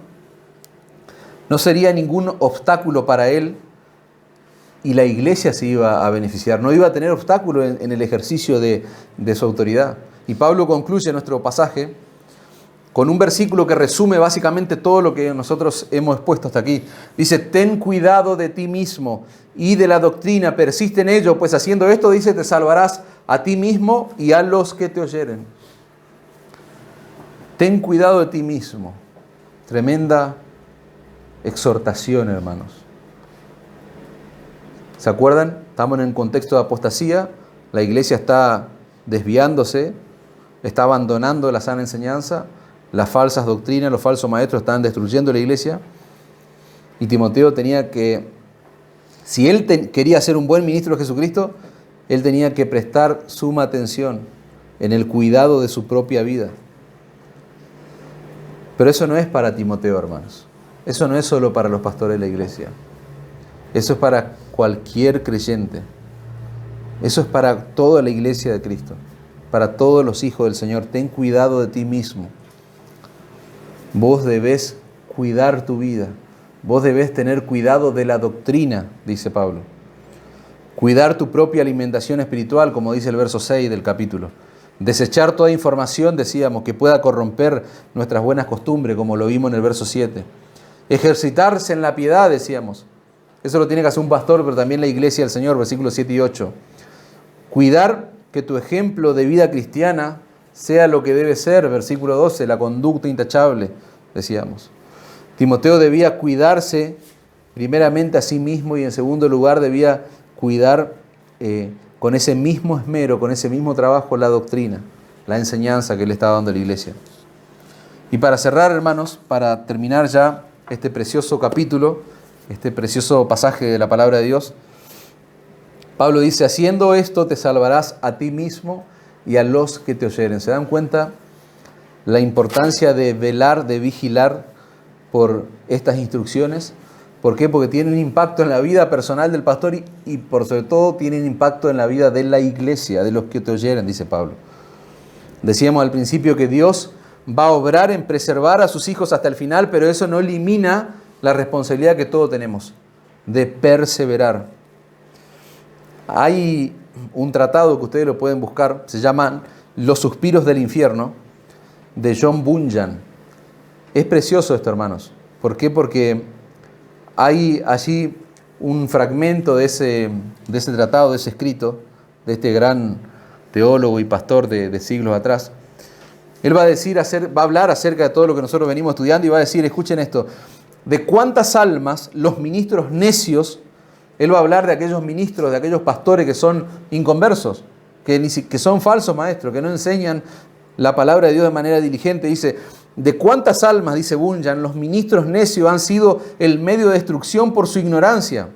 no sería ningún obstáculo para él y la iglesia se iba a beneficiar. No iba a tener obstáculo en el ejercicio de su autoridad. Y Pablo concluye nuestro pasaje con un versículo que resume básicamente todo lo que nosotros hemos expuesto hasta aquí. Dice, ten cuidado de ti mismo y de la doctrina, persiste en ello, pues haciendo esto, dice, te salvarás a ti mismo y a los que te oyeren. Ten cuidado de ti mismo. Tremenda exhortación, hermanos. ¿Se acuerdan? Estamos en un contexto de apostasía, la iglesia está desviándose, está abandonando la sana enseñanza, las falsas doctrinas, los falsos maestros están destruyendo la iglesia. Y Timoteo tenía que, si él quería ser un buen ministro de Jesucristo, él tenía que prestar suma atención en el cuidado de su propia vida. Pero eso no es para Timoteo, hermanos. Eso no es solo para los pastores de la iglesia. Eso es para cualquier creyente. Eso es para toda la iglesia de Cristo, para todos los hijos del Señor. Ten cuidado de ti mismo. Vos debés cuidar tu vida. Vos debés tener cuidado de la doctrina, dice Pablo. Cuidar tu propia alimentación espiritual, como dice el verso 6 del capítulo. Desechar toda información, decíamos, que pueda corromper nuestras buenas costumbres, como lo vimos en el verso 7. Ejercitarse en la piedad, decíamos. Eso lo tiene que hacer un pastor, pero también la iglesia del Señor, versículos 7 y 8. Cuidar que tu ejemplo de vida cristiana sea lo que debe ser, versículo 12, la conducta intachable, decíamos. Timoteo debía cuidarse primeramente a sí mismo y en segundo lugar debía cuidar con ese mismo esmero, con ese mismo trabajo la doctrina, la enseñanza que le estaba dando a la iglesia. Y para cerrar, hermanos, para terminar ya este precioso capítulo, este precioso pasaje de la palabra de Dios, Pablo dice, haciendo esto te salvarás a ti mismo y a los que te oyeren. ¿Se dan cuenta la importancia de velar, de vigilar por estas instrucciones? ¿Por qué? Porque tienen impacto en la vida personal del pastor y por sobre todo tienen impacto en la vida de la iglesia, de los que te oyeren, dice Pablo. Decíamos al principio que Dios va a obrar en preservar a sus hijos hasta el final, pero eso no elimina la responsabilidad que todos tenemos de perseverar. Hay un tratado que ustedes lo pueden buscar, se llama Los suspiros del infierno, de John Bunyan. Es precioso esto, hermanos. ¿Por qué? Porque hay allí un fragmento de ese tratado, de ese escrito, de este gran teólogo y pastor de siglos atrás. Él va a hablar acerca de todo lo que nosotros venimos estudiando y va a decir, escuchen esto, de cuántas almas los ministros necios, él va a hablar de aquellos ministros, de aquellos pastores que son inconversos, que son falsos maestros, que no enseñan la palabra de Dios de manera diligente. Dice, de cuántas almas, dice Bunyan, los ministros necios han sido el medio de destrucción por su ignorancia.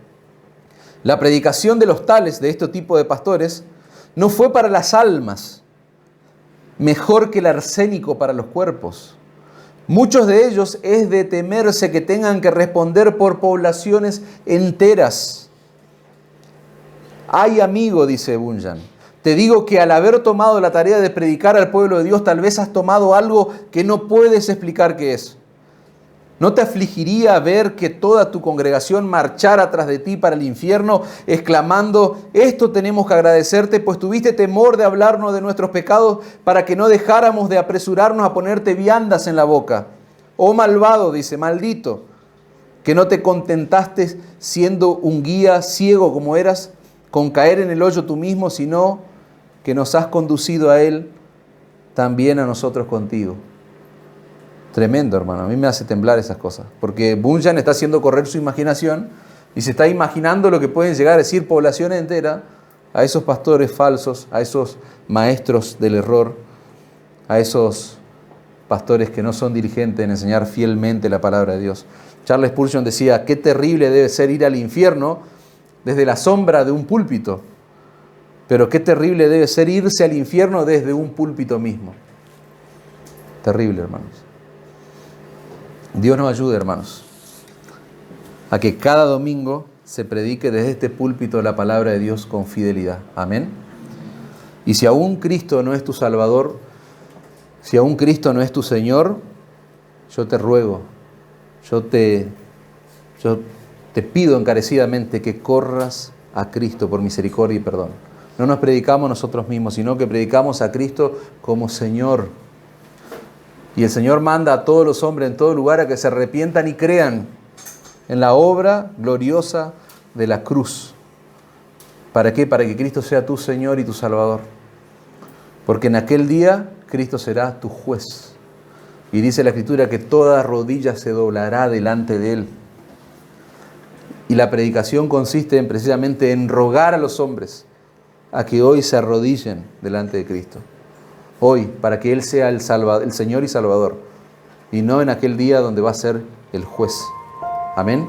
La predicación de los tales, de este tipo de pastores, no fue para las almas, mejor que el arsénico para los cuerpos. Muchos de ellos es de temerse que tengan que responder por poblaciones enteras. Ay, amigo, dice Bunyan, te digo que al haber tomado la tarea de predicar al pueblo de Dios, tal vez has tomado algo que no puedes explicar qué es. ¿No te afligiría ver que toda tu congregación marchara tras de ti para el infierno, exclamando, esto tenemos que agradecerte, pues tuviste temor de hablarnos de nuestros pecados para que no dejáramos de apresurarnos a ponerte viandas en la boca? Oh malvado, dice, maldito, que no te contentaste siendo un guía ciego como eras, con caer en el hoyo tú mismo, sino que nos has conducido a él, también a nosotros contigo. Tremendo, hermano. A mí me hace temblar esas cosas. Porque Bunyan está haciendo correr su imaginación y se está imaginando lo que pueden llegar a decir poblaciones enteras a esos pastores falsos, a esos maestros del error, a esos pastores que no son diligentes en enseñar fielmente la palabra de Dios. Charles Spurgeon decía, qué terrible debe ser ir al infierno desde la sombra de un púlpito, pero qué terrible debe ser irse al infierno desde un púlpito mismo. Terrible, hermanos. Dios nos ayude, hermanos, a que cada domingo se predique desde este púlpito la palabra de Dios con fidelidad. Amén. Y si aún Cristo no es tu Salvador, si aún Cristo no es tu Señor, yo te ruego, yo te pido encarecidamente que corras a Cristo por misericordia y perdón. No nos predicamos nosotros mismos, sino que predicamos a Cristo como Señor. Y el Señor manda a todos los hombres en todo lugar a que se arrepientan y crean en la obra gloriosa de la cruz. ¿Para qué? Para que Cristo sea tu Señor y tu Salvador. Porque en aquel día Cristo será tu juez. Y dice la Escritura que toda rodilla se doblará delante de Él. Y la predicación consiste precisamente en rogar a los hombres a que hoy se arrodillen delante de Cristo. Hoy, para que Él sea el Señor y Salvador, y no en aquel día donde va a ser el juez. Amén.